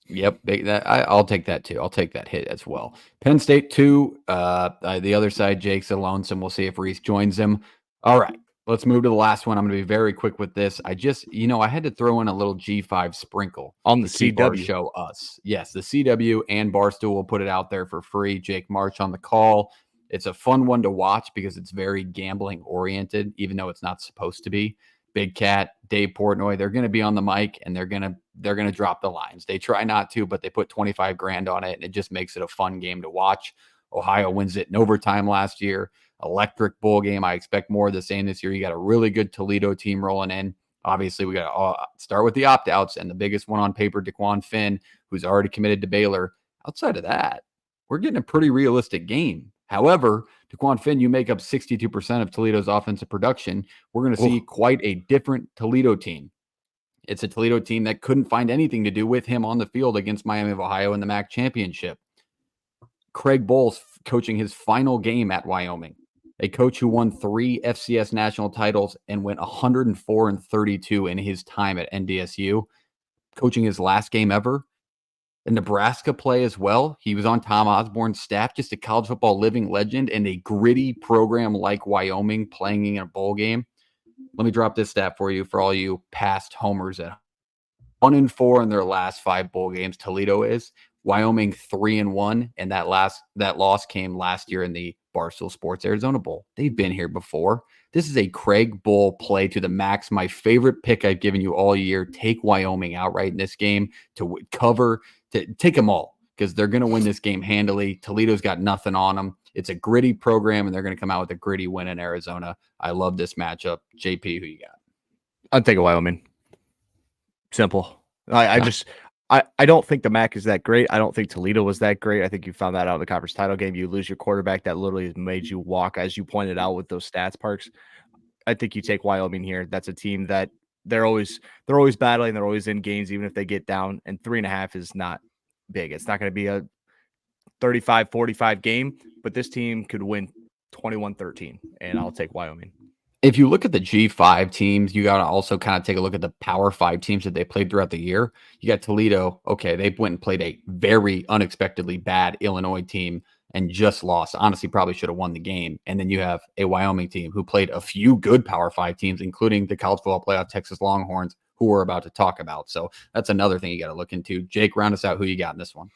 Yep, I'll take that too. I'll take that hit as well. Penn State 2, the other side, Jake's a lonesome. We'll see if Reese joins him. All right. Let's move to the last one. I'm going to be very quick with this. I had to throw in a little G5 sprinkle on the CW show us. Yes, the CW and Barstool will put it out there for free. Jake March on the call. It's a fun one to watch because it's very gambling oriented, even though it's not supposed to be. Big Cat, Dave Portnoy, they're going to be on the mic and they're going to drop the lines. They try not to, but they put 25 grand on it and it just makes it a fun game to watch. Ohio wins it in overtime last year. Electric bowl game. I expect more of the same this year. You got a really good Toledo team rolling in. Obviously, we got to start with the opt-outs, and the biggest one on paper, DeQuan Finn, who's already committed to Baylor. Outside of that, we're getting a pretty realistic game. However, DeQuan Finn, you make up 62% of Toledo's offensive production. We're going to see quite a different Toledo team. It's a Toledo team that couldn't find anything to do with him on the field against Miami of Ohio in the MAC championship. Craig Bowles coaching his final game at Wyoming. A coach who won 3 FCS national titles and went 104-32 in his time at NDSU, coaching his last game ever. A Nebraska play as well. He was on Tom Osborne's staff, just a college football living legend and a gritty program like Wyoming playing in a bowl game. Let me drop this stat for you for all you past homers at 1-4 in their last 5 bowl games. Toledo is. Wyoming 3-1, and that loss came last year in the Barstool Sports Arizona Bowl. They've been here before. This is a Craig Bull play to the max. My favorite pick I've given you all year. Take Wyoming outright in this game to cover, to take them all because they're going to win this game handily. Toledo's got nothing on them. It's a gritty program, and they're going to come out with a gritty win in Arizona. I love this matchup. JP, who you got? I'd take Wyoming. Simple. I don't think the MAC is that great. I don't think Toledo was that great. I think you found that out of the conference title game. You lose your quarterback that literally has made you walk, as you pointed out with those stats, Parks. I think you take Wyoming here. That's a team that they're always battling. They're always in games, even if they get down. And 3.5 is not big. It's not going to be a 35-45 game, but this team could win 21-13, and I'll take Wyoming. If you look at the G5 teams, you got to also kind of take a look at the Power 5 teams that they played throughout the year. You got Toledo. Okay, they went and played a very unexpectedly bad Illinois team and just lost. Honestly, probably should have won the game. And then you have a Wyoming team who played a few good Power 5 teams, including the college football playoff Texas Longhorns, who we're about to talk about. So that's another thing you got to look into. Jake, round us out. Who you got in this one?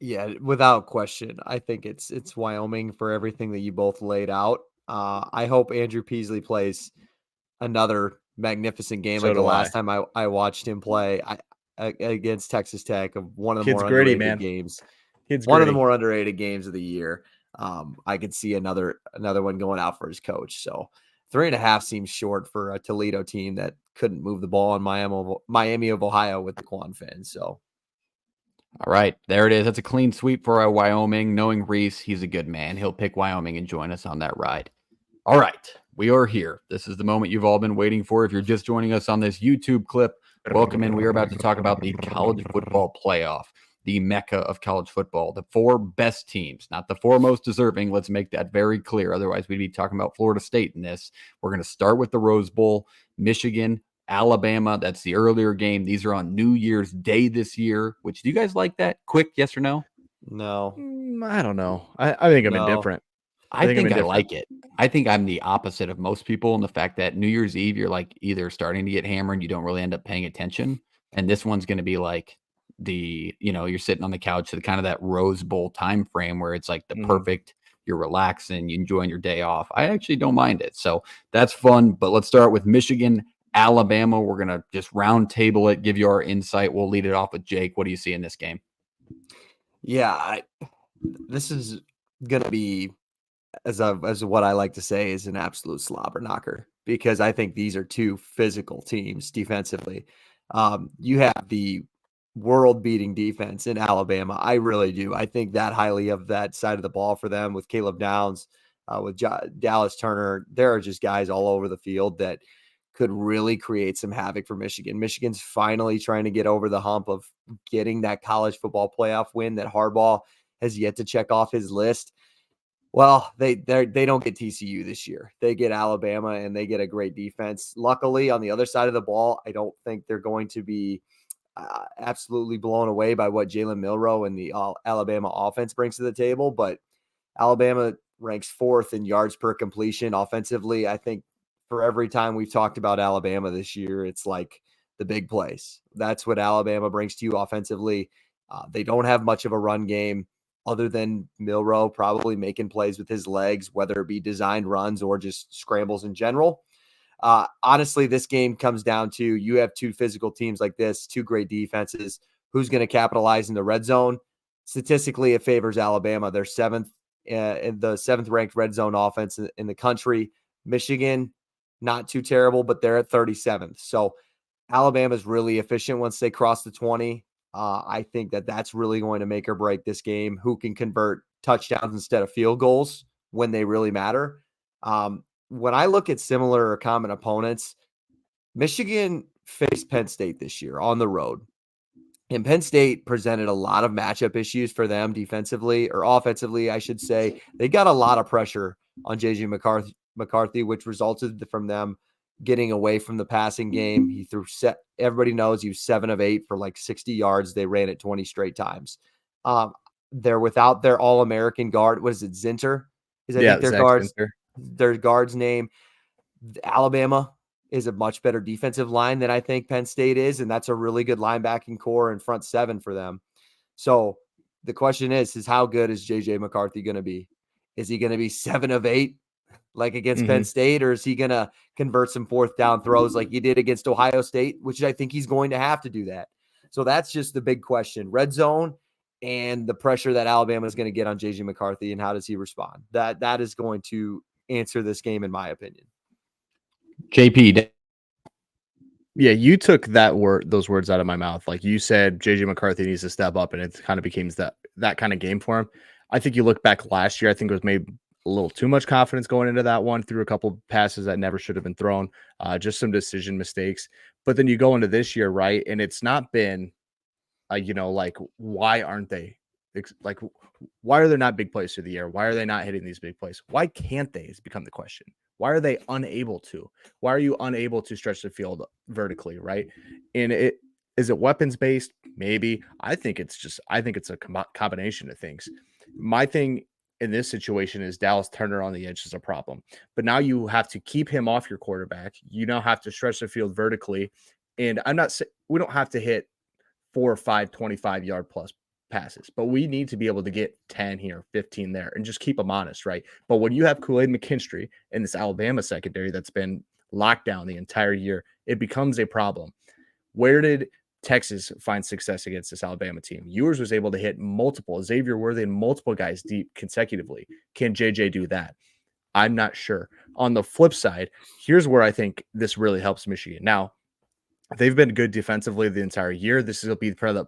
Yeah, without question. I think it's Wyoming for everything that you both laid out. I hope Andrew Peasley plays another magnificent game So like the do I. last time I watched him play against Texas Tech, of one of the Kid's more gritty, underrated man. games. Kid's One of the gritty. more underrated games of the year. I could see another one going out for his coach. So 3.5 seems short for a Toledo team that couldn't move the ball in Miami of Ohio with the Quan Fin. So All right, there it is. That's a clean sweep for Wyoming. Knowing Reese, he's a good man. He'll pick Wyoming and join us on that ride. All right, we are here. This is the moment you've all been waiting for. If you're just joining us on this YouTube clip, welcome in. We are about to talk about the college football playoff, the mecca of college football, the 4 best teams, not the 4 most deserving. Let's make that very clear. Otherwise, we'd be talking about Florida State in this. We're going to start with the Rose Bowl, Michigan, Alabama. That's the earlier game. These are on New Year's Day this year, which do you guys like that? Quick, yes or no? no, I don't know. I think I'm No. indifferent. I think I'm think I indifferent. like it. I think I'm the opposite of most people in the fact that New Year's Eve, you're like either starting to get hammered and you don't really end up paying attention. And this one's going to be like you're sitting on the couch, the kind of that Rose Bowl time frame where it's like the Mhm. perfect, you're relaxing, you enjoying your day off. I actually don't mind it. So that's fun. But let's start with Michigan, Alabama. We're going to just round table it, give you our insight. We'll lead it off with Jake. What do you see in this game? yeah, this is gonna be, as what I like to say, is an absolute slobber knocker, because I think these are 2 physical teams defensively. You have the world beating defense in Alabama. I really do. I think that highly of that side of the ball for them, with Caleb Downs, with Dallas Turner. There are just guys all over the field that could really create some havoc for Michigan. Michigan's finally trying to get over the hump of getting that college football playoff win that Harbaugh has yet to check off his list. Well, they don't get TCU this year. They get Alabama, and they get a great defense. Luckily, on the other side of the ball, I don't think they're going to be absolutely blown away by what Jalen Milroe and the Alabama offense brings to the table. But Alabama ranks 4th in yards per completion offensively. I think for every time we've talked about Alabama this year, it's like the big plays. That's what Alabama brings to you offensively. They don't have much of a run game, other than Milroe probably making plays with his legs, whether it be designed runs or just scrambles in general. Honestly, this game comes down to, you have 2 physical teams like this, 2 great defenses. Who's going to capitalize in the red zone? Statistically, it favors Alabama. They're 7th in the 7th ranked red zone offense in the country. Michigan, not too terrible, but they're at 37th. So Alabama's really efficient once they cross the 20. I think that's really going to make or break this game. Who can convert touchdowns instead of field goals when they really matter? When I look at similar or common opponents, Michigan faced Penn State this year on the road. And Penn State presented a lot of matchup issues for them defensively, or offensively, I should say. They got a lot of pressure on J.J. McCarthy, which resulted from them getting away from the passing game. He threw everybody knows he was 7 of 8 for like 60 yards. They ran it 20 straight times. They're without their All-American guard. What is it, Zinter? I think their guard's name. Alabama is a much better defensive line than I think Penn State is, and that's a really good linebacking core and front 7 for them. So the question is how good is J.J. McCarthy going to be? Is he going to be 7 of 8 like against Penn State, or is he going to convert some 4th down throws like he did against Ohio State, which I think he's going to have to do that. So that's just the big question. Red zone and the pressure that Alabama is going to get on J.J. McCarthy, and how does he respond? That is going to answer this game, in my opinion. JP. Yeah, you took those words out of my mouth. Like you said, JJ McCarthy needs to step up, and it kind of became that kind of game for him. I think you look back last year, I think it was maybe a little too much confidence going into that one, threw a couple passes that never should have been thrown, just some decision mistakes. But then you go into this year, right? And it's not been, like, why aren't they? Like, why are there not big plays through the air? Why are they not hitting these big plays? Why can't they has become the question. Why are they unable to? Why are you unable to stretch the field vertically, right? And is it weapons based? Maybe. I think it's a combination of things. My thing in this situation is Dallas Turner on the edge is a problem. But now you have to keep him off your quarterback. You now have to stretch the field vertically. And we don't have to hit 4 or 5 25-yard plus passes, but we need to be able to get 10 here, 15 there, and just keep them honest, right? But when you have Kool-Aid McKinstry in this Alabama secondary that's been locked down the entire year, it becomes a problem. Where did Texas find success against this Alabama team? Ewers was able to hit multiple, Xavier Worthy and multiple guys deep consecutively. Can JJ do that? I'm not sure. On the flip side, here's where I think this really helps Michigan. Now, they've been good defensively the entire year. This will be probably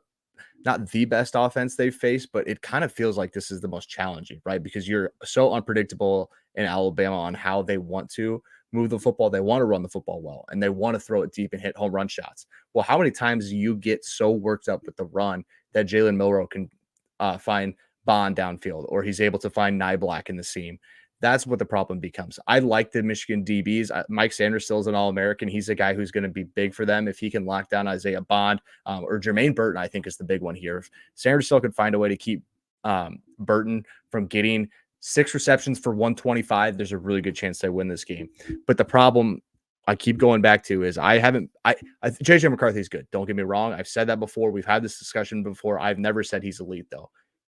not the best offense they've faced, but it kind of feels like this is the most challenging, right? Because you're so unpredictable in Alabama on how they want to move the football. They want to run the football well, and they want to throw it deep and hit home run shots. Well, how many times do you get so worked up with the run that Jalen Milroe can find Bond downfield, or he's able to find Niblack in the seam? That's what the problem becomes. I like the Michigan DBs. Mike Sanders still is an All-American. He's a guy who's going to be big for them if he can lock down Isaiah Bond or Jermaine Burton, I think is the big one here. If Sanders still could find a way to keep Burton from getting 6 receptions for 125, there's a really good chance they win this game. But the problem I keep going back to is JJ McCarthy's good. Don't get me wrong. I've said that before. We've had this discussion before. I've never said he's elite, though.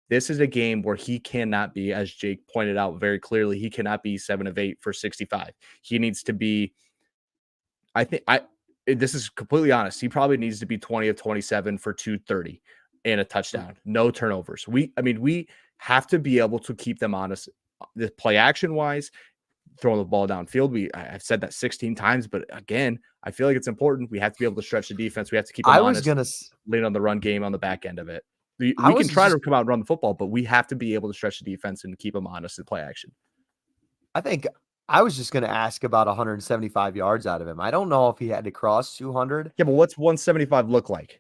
This is a game where he cannot be, as Jake pointed out very clearly, he cannot be 7 of 8 for 65. He needs to be, this is completely honest. He probably needs to be 20 of 27 for 230 and a touchdown. No turnovers. We have to be able to keep them honest. The play action wise, throwing the ball downfield. I've said that 16 times, but again, I feel like it's important. We have to be able to stretch the defense. We have to keep them honest. Lean on the run game on the back end of it. We can try to come out and run the football, but we have to be able to stretch the defense and keep them honest in play action. I think I was just going to ask about 175 yards out of him. I don't know if he had to cross 200. Yeah, but what's 175 look like?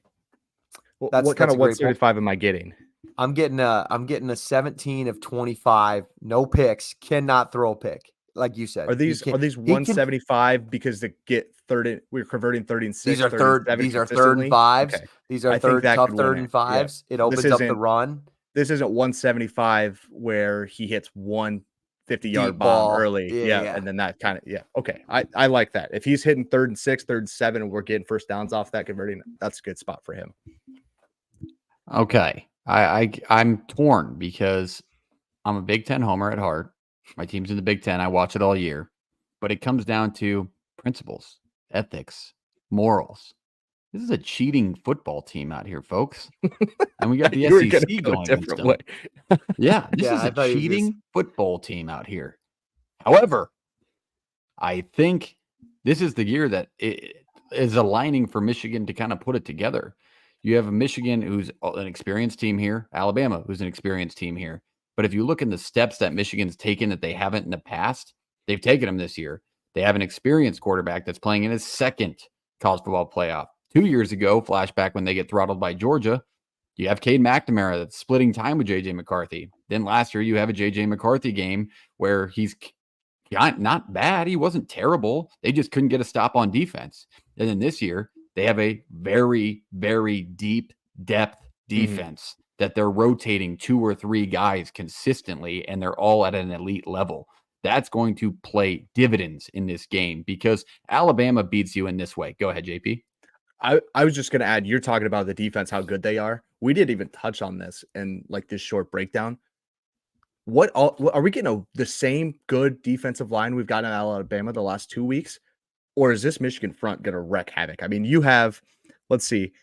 What kind of 175 am I getting? I'm getting a 17 of 25, no picks, cannot throw a pick. Like you said, are these 175 because they get we're converting 30 and 6? These are third and fives. Okay. These are tough third and fives. Yeah. It opens up the run. This isn't 175 where he hits 150-yard bomb early. Yeah. And then that kind of, okay. I like that. If he's hitting 3rd and 6, 3rd and 7, and we're getting first downs off that converting, that's a good spot for him. Okay. I'm torn because I'm a Big Ten homer at heart. My team's in the Big Ten. I watch it all year, but it comes down to principles, ethics, morals. This is a cheating football team out here, folks. And we got the SEC going against them. Yeah, this is a cheating football team out here. However, I think this is the year that it is aligning for Michigan to kind of put it together. You have a Michigan who's an experienced team here, Alabama who's an experienced team here. But if you look in the steps that Michigan's taken that they haven't in the past, they've taken them this year. They have an experienced quarterback that's playing in his 2nd college football playoff. 2 years ago, flashback when they get throttled by Georgia, you have Cade McNamara that's splitting time with J.J. McCarthy. Then last year, you have a J.J. McCarthy game where he's not bad. He wasn't terrible. They just couldn't get a stop on defense. And then this year, they have a very, very deep depth defense that they're rotating 2 or 3 guys consistently, and they're all at an elite level. That's going to play dividends in this game because Alabama beats you in this way. Go ahead, JP. I was just going to add, you're talking about the defense, how good they are. We didn't even touch on this in like this short breakdown. Are we getting the same good defensive line we've got in Alabama the last 2 weeks? Or is this Michigan front going to wreak havoc? I mean, you have, let's see,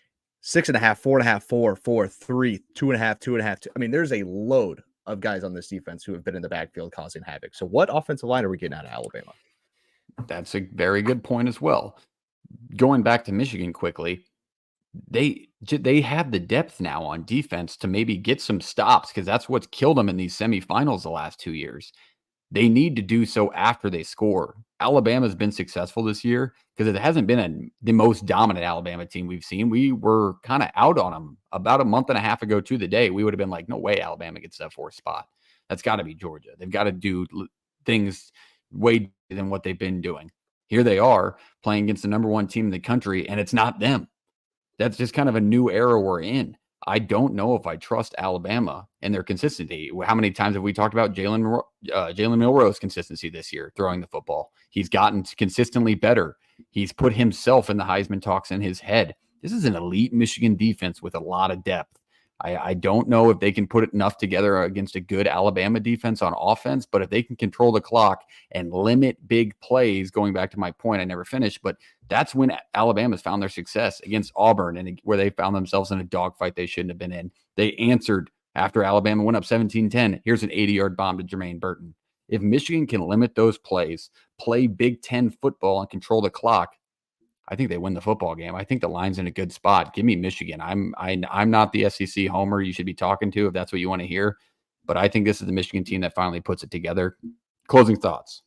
6.5, 4.5, 4, 4, 3, 2.5, 2.5. I mean, there's a load of guys on this defense who have been in the backfield causing havoc. So what offensive line are we getting out of Alabama? That's a very good point as well. Going back to Michigan quickly, they have the depth now on defense to maybe get some stops because that's what's killed them in these semifinals the last 2 years. They need to do so after they score. Alabama's been successful this year because it hasn't been the most dominant Alabama team we've seen. We were kind of out on them about a month and a half ago to the day. We would have been like, no way Alabama gets that 4th spot. That's got to be Georgia. They've got to do things way than what they've been doing. Here they are playing against the number 1 team in the country, and it's not them. That's just kind of a new era we're in. I don't know if I trust Alabama and their consistency. How many times have we talked about Jalen Milroe's consistency this year throwing the football? He's gotten consistently better. He's put himself in the Heisman talks in his head. This is an elite Michigan defense with a lot of depth. I don't know if they can put enough together against a good Alabama defense on offense, but if they can control the clock and limit big plays, going back to my point, I never finished, but that's when Alabama's found their success against Auburn and where they found themselves in a dogfight they shouldn't have been in. They answered after Alabama went up 17-10. Here's an 80-yard bomb to Jermaine Burton. If Michigan can limit those plays, play Big Ten football, and control the clock, I think they win the football game. I think the line's in a good spot. Give me Michigan. I'm not the SEC homer you should be talking to if that's what you want to hear, but I think this is the Michigan team that finally puts it together. Closing thoughts.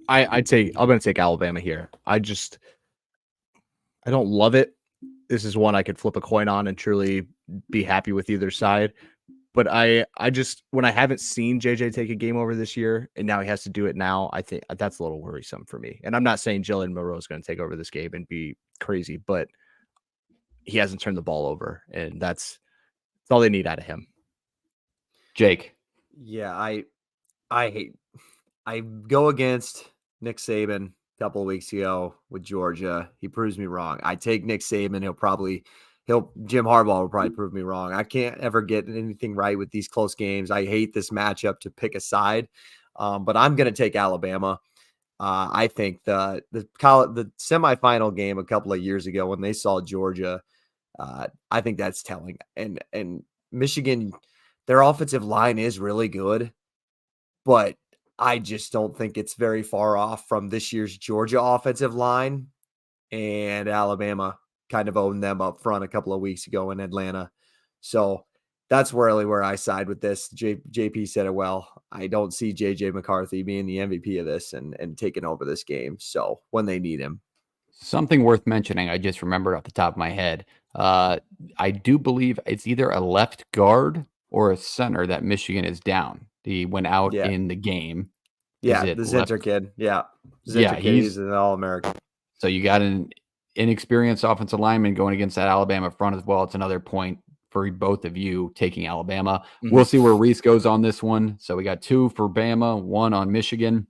I'm going to take Alabama here. I don't love it. This is one I could flip a coin on and truly be happy with either side. But I just, when I haven't seen JJ take a game over this year and now he has to do it now, I think that's a little worrisome for me. And I'm not saying Jalen Monroe is going to take over this game and be crazy, but he hasn't turned the ball over, and that's all they need out of him. Jake. Yeah, I go against Nick Saban a couple of weeks ago with Georgia. He proves me wrong. I take Nick Saban. Jim Harbaugh will probably prove me wrong. I can't ever get anything right with these close games. I hate this matchup to pick a side, but I'm going to take Alabama. I think the semifinal game a couple of years ago when they saw Georgia, I think that's telling. And Michigan, their offensive line is really good, but I just don't think it's very far off from this year's Georgia offensive line, and Alabama kind of owned them up front a couple of weeks ago in Atlanta. So that's really where I side with this. JP said it well. I don't see JJ McCarthy being the MVP of this and taking over this game. So when they need him. Something worth mentioning, I just remembered off the top of my head. I do believe it's either a left guard or a center that Michigan is down. He went out in the game. Yeah, the Zinter kid. Yeah. Zinter kid, he's an All-American. So you got an inexperienced offensive lineman going against that Alabama front as well. It's another point for both of you taking Alabama. Mm-hmm. We'll see where Reese goes on this one. So we got 2 for Bama, 1 on Michigan.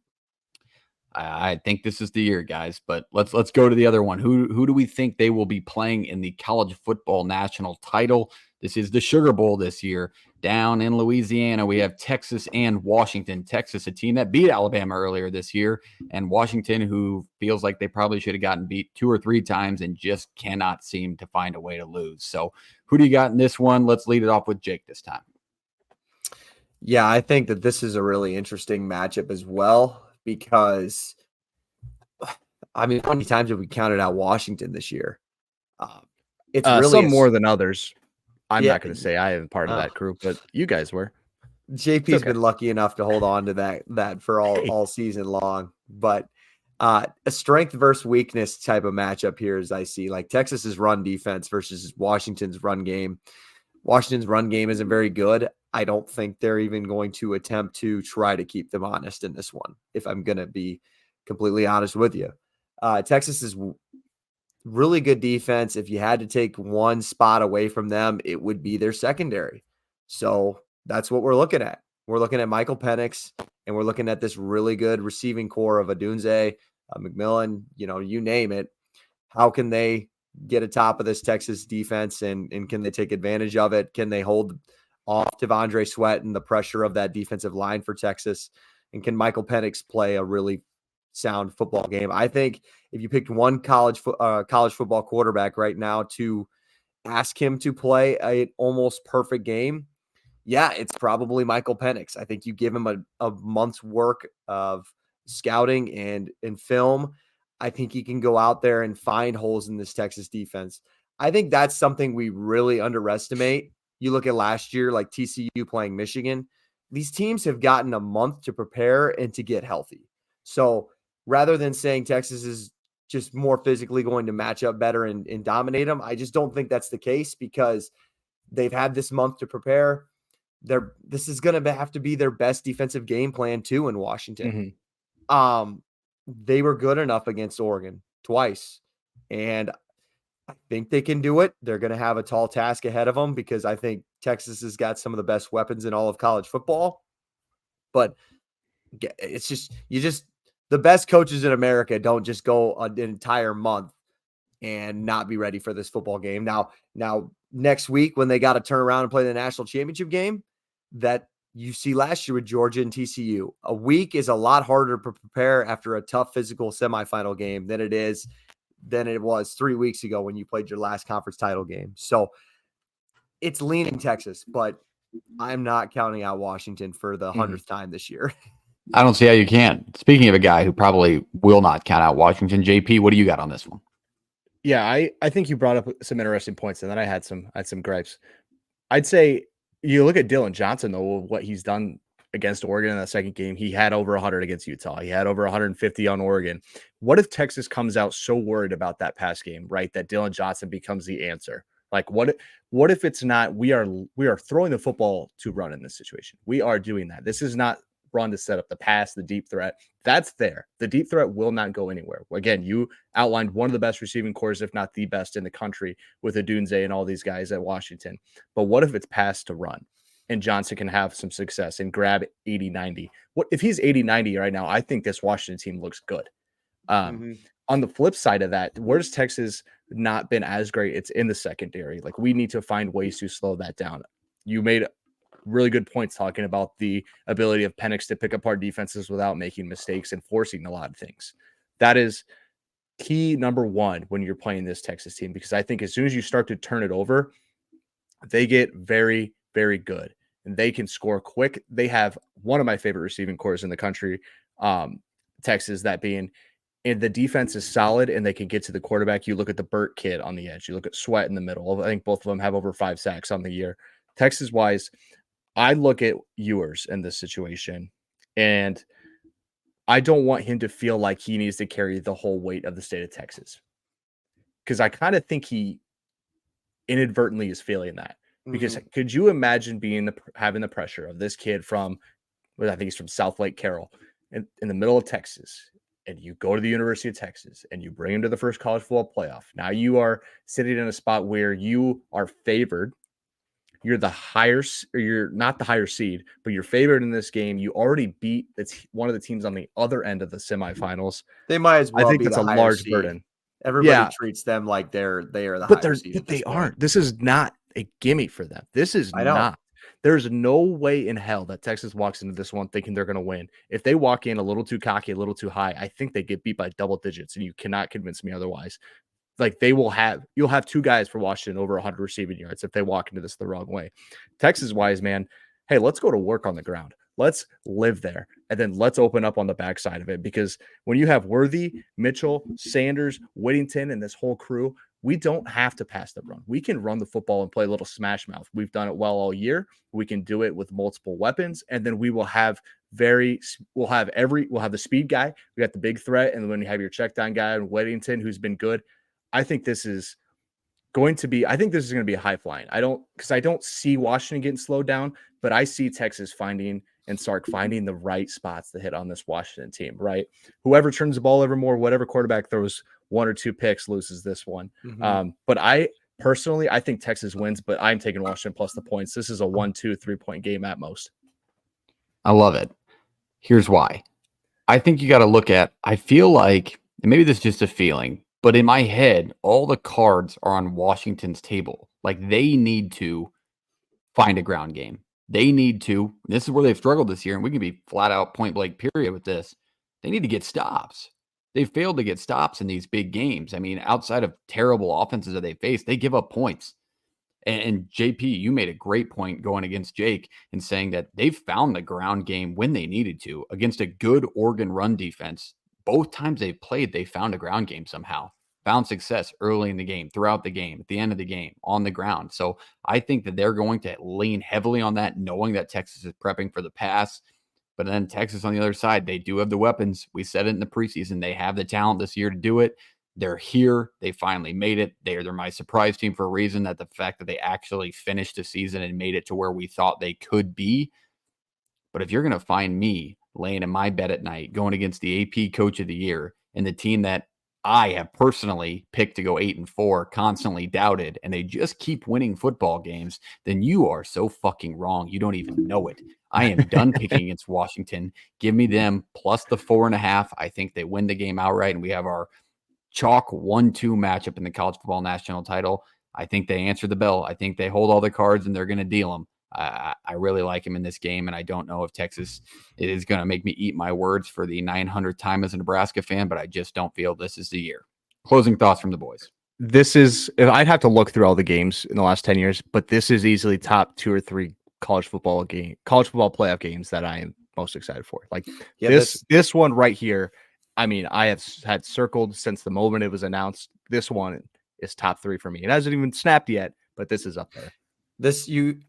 I think this is the year, guys, but let's go to the other one. Who do we think they will be playing in the college football national title? This is the Sugar Bowl this year. Down in Louisiana, we have Texas and Washington. Texas, a team that beat Alabama earlier this year, and Washington, who feels like they probably should have gotten beat 2 or 3 times and just cannot seem to find a way to lose. So who do you got in this one? Let's lead it off with Jake this time. Yeah, I think that this is a really interesting matchup as well, because, I mean, how many times have we counted out Washington this year? It's really some more than others. I'm not going to say I am part of that group, but you guys were. JP's been lucky enough to hold on to that for all season long. But a strength versus weakness type of matchup here, as I see, like Texas's run defense versus Washington's run game. Washington's run game isn't very good. I don't think they're even going to attempt to try to keep them honest in this one, if I'm going to be completely honest with you. Texas is really good defense. If you had to take one spot away from them, it would be their secondary. So that's what we're looking at. We're looking at Michael Penix, and we're looking at this really good receiving core of Odunze, McMillan, you name it. How can they get atop of this Texas defense, and can they take advantage of it? Can they hold off T'Vondre Sweat and the pressure of that defensive line for Texas? And can Michael Penix play a really sound football game? I think if you picked one college football quarterback right now to ask him to play an almost perfect game, yeah, it's probably Michael Penix. I think you give him a month's work of scouting and film. I think he can go out there and find holes in this Texas defense. I think that's something we really underestimate. You look at last year, like TCU playing Michigan. These teams have gotten a month to prepare and to get healthy. So rather than saying Texas is just more physically going to match up better and dominate them, I just don't think that's the case, because they've had this month to prepare. This is going to have to be their best defensive game plan too in Washington. Mm-hmm. They were good enough against Oregon twice, and I think they can do it. They're going to have a tall task ahead of them, because I think Texas has got some of the best weapons in all of college football. But it's just, the best coaches in America don't just go an entire month and not be ready for this football game. Now next week when they got to turn around and play the national championship game, that you see last year with Georgia and TCU, a week is a lot harder to prepare after a tough physical semifinal game than it was 3 weeks ago when you played your last conference title game. So it's leaning Texas, but I'm not counting out Washington for the 100th time this year. I don't see how you can. Speaking of a guy who probably will not count out Washington, JP, what do you got on this one? Yeah, I think you brought up some interesting points, and then I had some gripes. I'd say you look at Dylan Johnson, though, what he's done against Oregon in that second game. He had over 100 against Utah. He had over 150 on Oregon. What if Texas comes out so worried about that pass game, right, that Dylan Johnson becomes the answer? Like, what if it's not? We are throwing the football to run in this situation. We are doing that. This is not run to set up the pass, the deep threat. That's there. The deep threat will not go anywhere. Again, you outlined one of the best receiving cores, if not the best in the country, with Odunze and all these guys at Washington. But what if it's pass to run and Johnson can have some success and grab 80-90? What if he's 80-90 right now? I think this Washington team looks good. On the flip side of that, where does Texas not been as great? It's in the secondary. Like, we need to find ways to slow that down. You made really good points talking about the ability of Penix to pick apart defenses without making mistakes and forcing a lot of things. That is key number one when you're playing this Texas team, because I think as soon as you start to turn it over, they get very, very good and they can score quick. They have one of my favorite receiving cores in the country, Texas, that being, and the defense is solid and they can get to the quarterback. You look at the Burt kid on the edge, you look at Sweat in the middle. I think both of them have over 5 sacks on the year. Texas wise, I look at Ewers in this situation, and I don't want him to feel like he needs to carry the whole weight of the state of Texas, because I kind of think he inadvertently is feeling that. Because could you imagine having the pressure of this kid from, I think he's from South Lake Carroll, in the middle of Texas, and you go to the University of Texas and you bring him to the first college football playoff. Now you are sitting in a spot where you are favored. You're the higher, or you're not the higher seed, but you're favored in this game. You already beat one of the teams on the other end of the semifinals. They might as well. I think be that's the a higher large seed. burden. Everybody treats them like they are the but higher seed. But they aren't. This is not a gimme for them. This is I know. not. There's no way in hell that Texas walks into this one thinking they're going to win. If they walk in a little too cocky, a little too high, I think they get beat by double digits, and you cannot convince me otherwise. Like, you'll have 2 guys for Washington over 100 receiving yards if they walk into this the wrong way. Texas wise, man, hey, let's go to work on the ground. Let's live there, and then let's open up on the backside of it, because when you have Worthy, Mitchell, Sanders, Whittington, and this whole crew, we don't have to pass the run. We can run the football and play a little smash mouth. We've done it well all year. We can do it with multiple weapons, and then we will have we'll have the speed guy. We got the big threat, and then when you have your check down guy and Whittington, who's been good. I think this is going to be a high flying. I don't see Washington getting slowed down, but I see Texas finding the right spots to hit on this Washington team, right? Whoever turns the ball over more, whatever quarterback throws 1 or 2 picks loses this one. But I think Texas wins, but I'm taking Washington plus the points. This is a 1, 2, 3-point game at most. I love it. Here's why. I think you got to look at, I feel like, and maybe this is just a feeling, but in my head, all the cards are on Washington's table. Like, they need to find a ground game. They need to, this is where they've struggled this year, and we can be flat out point blank period with this. They need to get stops. They've failed to get stops in these big games. I mean, outside of terrible offenses that they face, they give up points. And JP, you made a great point going against Jake and saying that they've found the ground game when they needed to against a good Oregon run defense. Both times they've played, they found a ground game somehow, found success early in the game, throughout the game, at the end of the game, on the ground. So I think that they're going to lean heavily on that, knowing that Texas is prepping for the pass. But then Texas on the other side, they do have the weapons. We said it in the preseason. They have the talent this year to do it. They're here. They finally made it. They're my surprise team for a reason, that the fact that they actually finished the season and made it to where we thought they could be. But if you're going to find me laying in my bed at night, going against the AP Coach of the Year and the team that I have personally picked to go 8-4, constantly doubted, and they just keep winning football games, then you are so fucking wrong. You don't even know it. I am done picking against Washington. Give me them plus the 4.5. I think they win the game outright, and we have our chalk 1-2 matchup in the college football national title. I think they answer the bell. I think they hold all the cards and they're going to deal them. I really like him in this game, and I don't know if Texas is going to make me eat my words for the 900th time as a Nebraska fan, but I just don't feel this is the year. Closing thoughts from the boys. This is, I'd have to look through all the games in the last 10 years, but this is easily top 2 or 3 college football playoff games that I am most excited for. Like this one right here. I mean, I have had circled since the moment it was announced. This one is top 3 for me. It hasn't even snapped yet, but this is up there.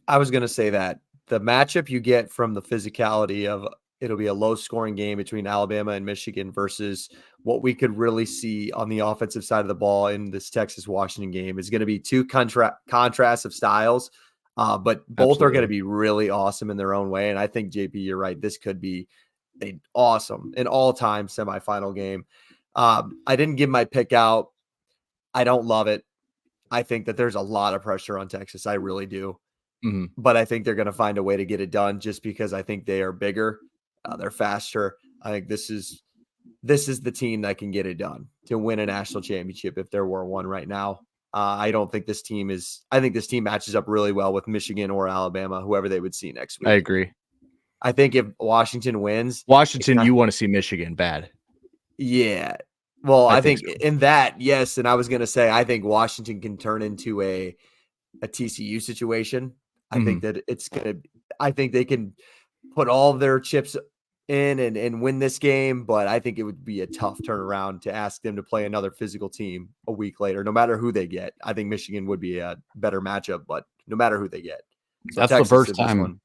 I was going to say that the matchup you get from the physicality of it'll be a low scoring game between Alabama and Michigan versus what we could really see on the offensive side of the ball in this Texas Washington game is going to be two contrasts of styles. But both are going to be really awesome in their own way. And I think, JP, you're right. This could be an all-time semifinal game. I didn't give my pick out. I don't love it. I think that there's a lot of pressure on Texas. I really do. Mm-hmm. But I think they're going to find a way to get it done just because I think they are bigger. They're faster. I think this is the team that can get it done to win a national championship if there were one right now. I don't think this team I think this team matches up really well with Michigan or Alabama, whoever they would see next week. I agree. I think if Washington wins, you want to see Michigan bad. Yeah. Well, I think so. In that, yes. And I was going to say, I think Washington can turn into a TCU situation. I think that I think they can put all of their chips in and win this game, but I think it would be a tough turnaround to ask them to play another physical team a week later, no matter who they get. I think Michigan would be a better matchup, but no matter who they get. So That's Texas the first time.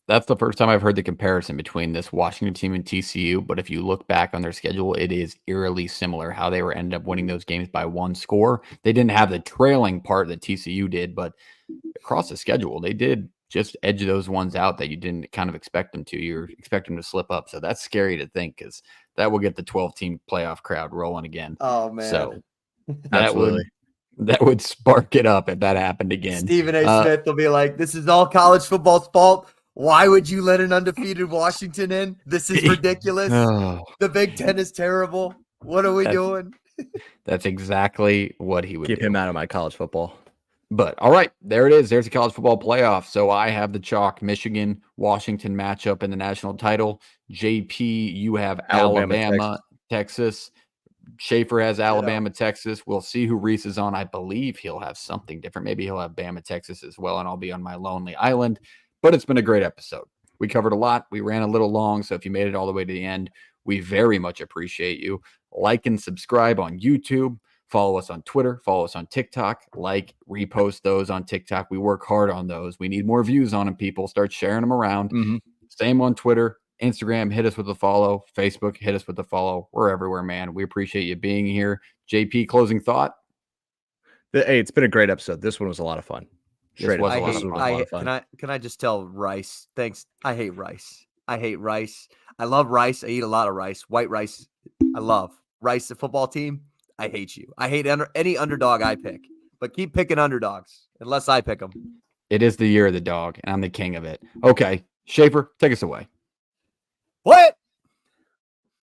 That's the first time I've heard the comparison between this Washington team and TCU. But if you look back on their schedule, it is eerily similar how they ended up winning those games by 1 score. They didn't have the trailing part that TCU did, but across the schedule, they did just edge those ones out that you didn't kind of expect them to. You expect them to slip up. So that's scary to think because that will get the 12-team playoff crowd rolling again. Oh, man. So that would spark it up if that happened again. Stephen A. Smith will be like, this is all college football's fault. Why would you let an undefeated Washington in? This is ridiculous. The Big Ten is terrible. What are we doing? That's exactly what he would Keep do. him out of my college football. But all right, there it is. There's a college football playoff. So I have the chalk Michigan Washington matchup in the national title. JP, you have Alabama Texas. Schaefer has Alabama, Texas. We'll see who Reese is on. I believe he'll have something different. Maybe he'll have Bama, Texas as well, and I'll be on my lonely island. But it's been a great episode. We covered a lot. We ran a little long, so if you made it all the way to the end, we very much appreciate you. Like and subscribe on YouTube. Follow us on Twitter. Follow us on TikTok. Like, repost those on TikTok. We work hard on those. We need more views on them, people. Start sharing them around. Mm-hmm. Same on Twitter. Instagram, hit us with a follow. Facebook, hit us with a follow. We're everywhere, man. We appreciate you being here. JP, closing thought? Hey, it's been a great episode. This one was a lot of fun. Can I just tell Rice? Thanks. I hate rice. I love rice. I eat a lot of rice. White rice. I love rice. The football team. I hate you. I hate any underdog I pick. But keep picking underdogs unless I pick them. It is the year of the dog, and I'm the king of it. Okay, Schaefer, take us away. What?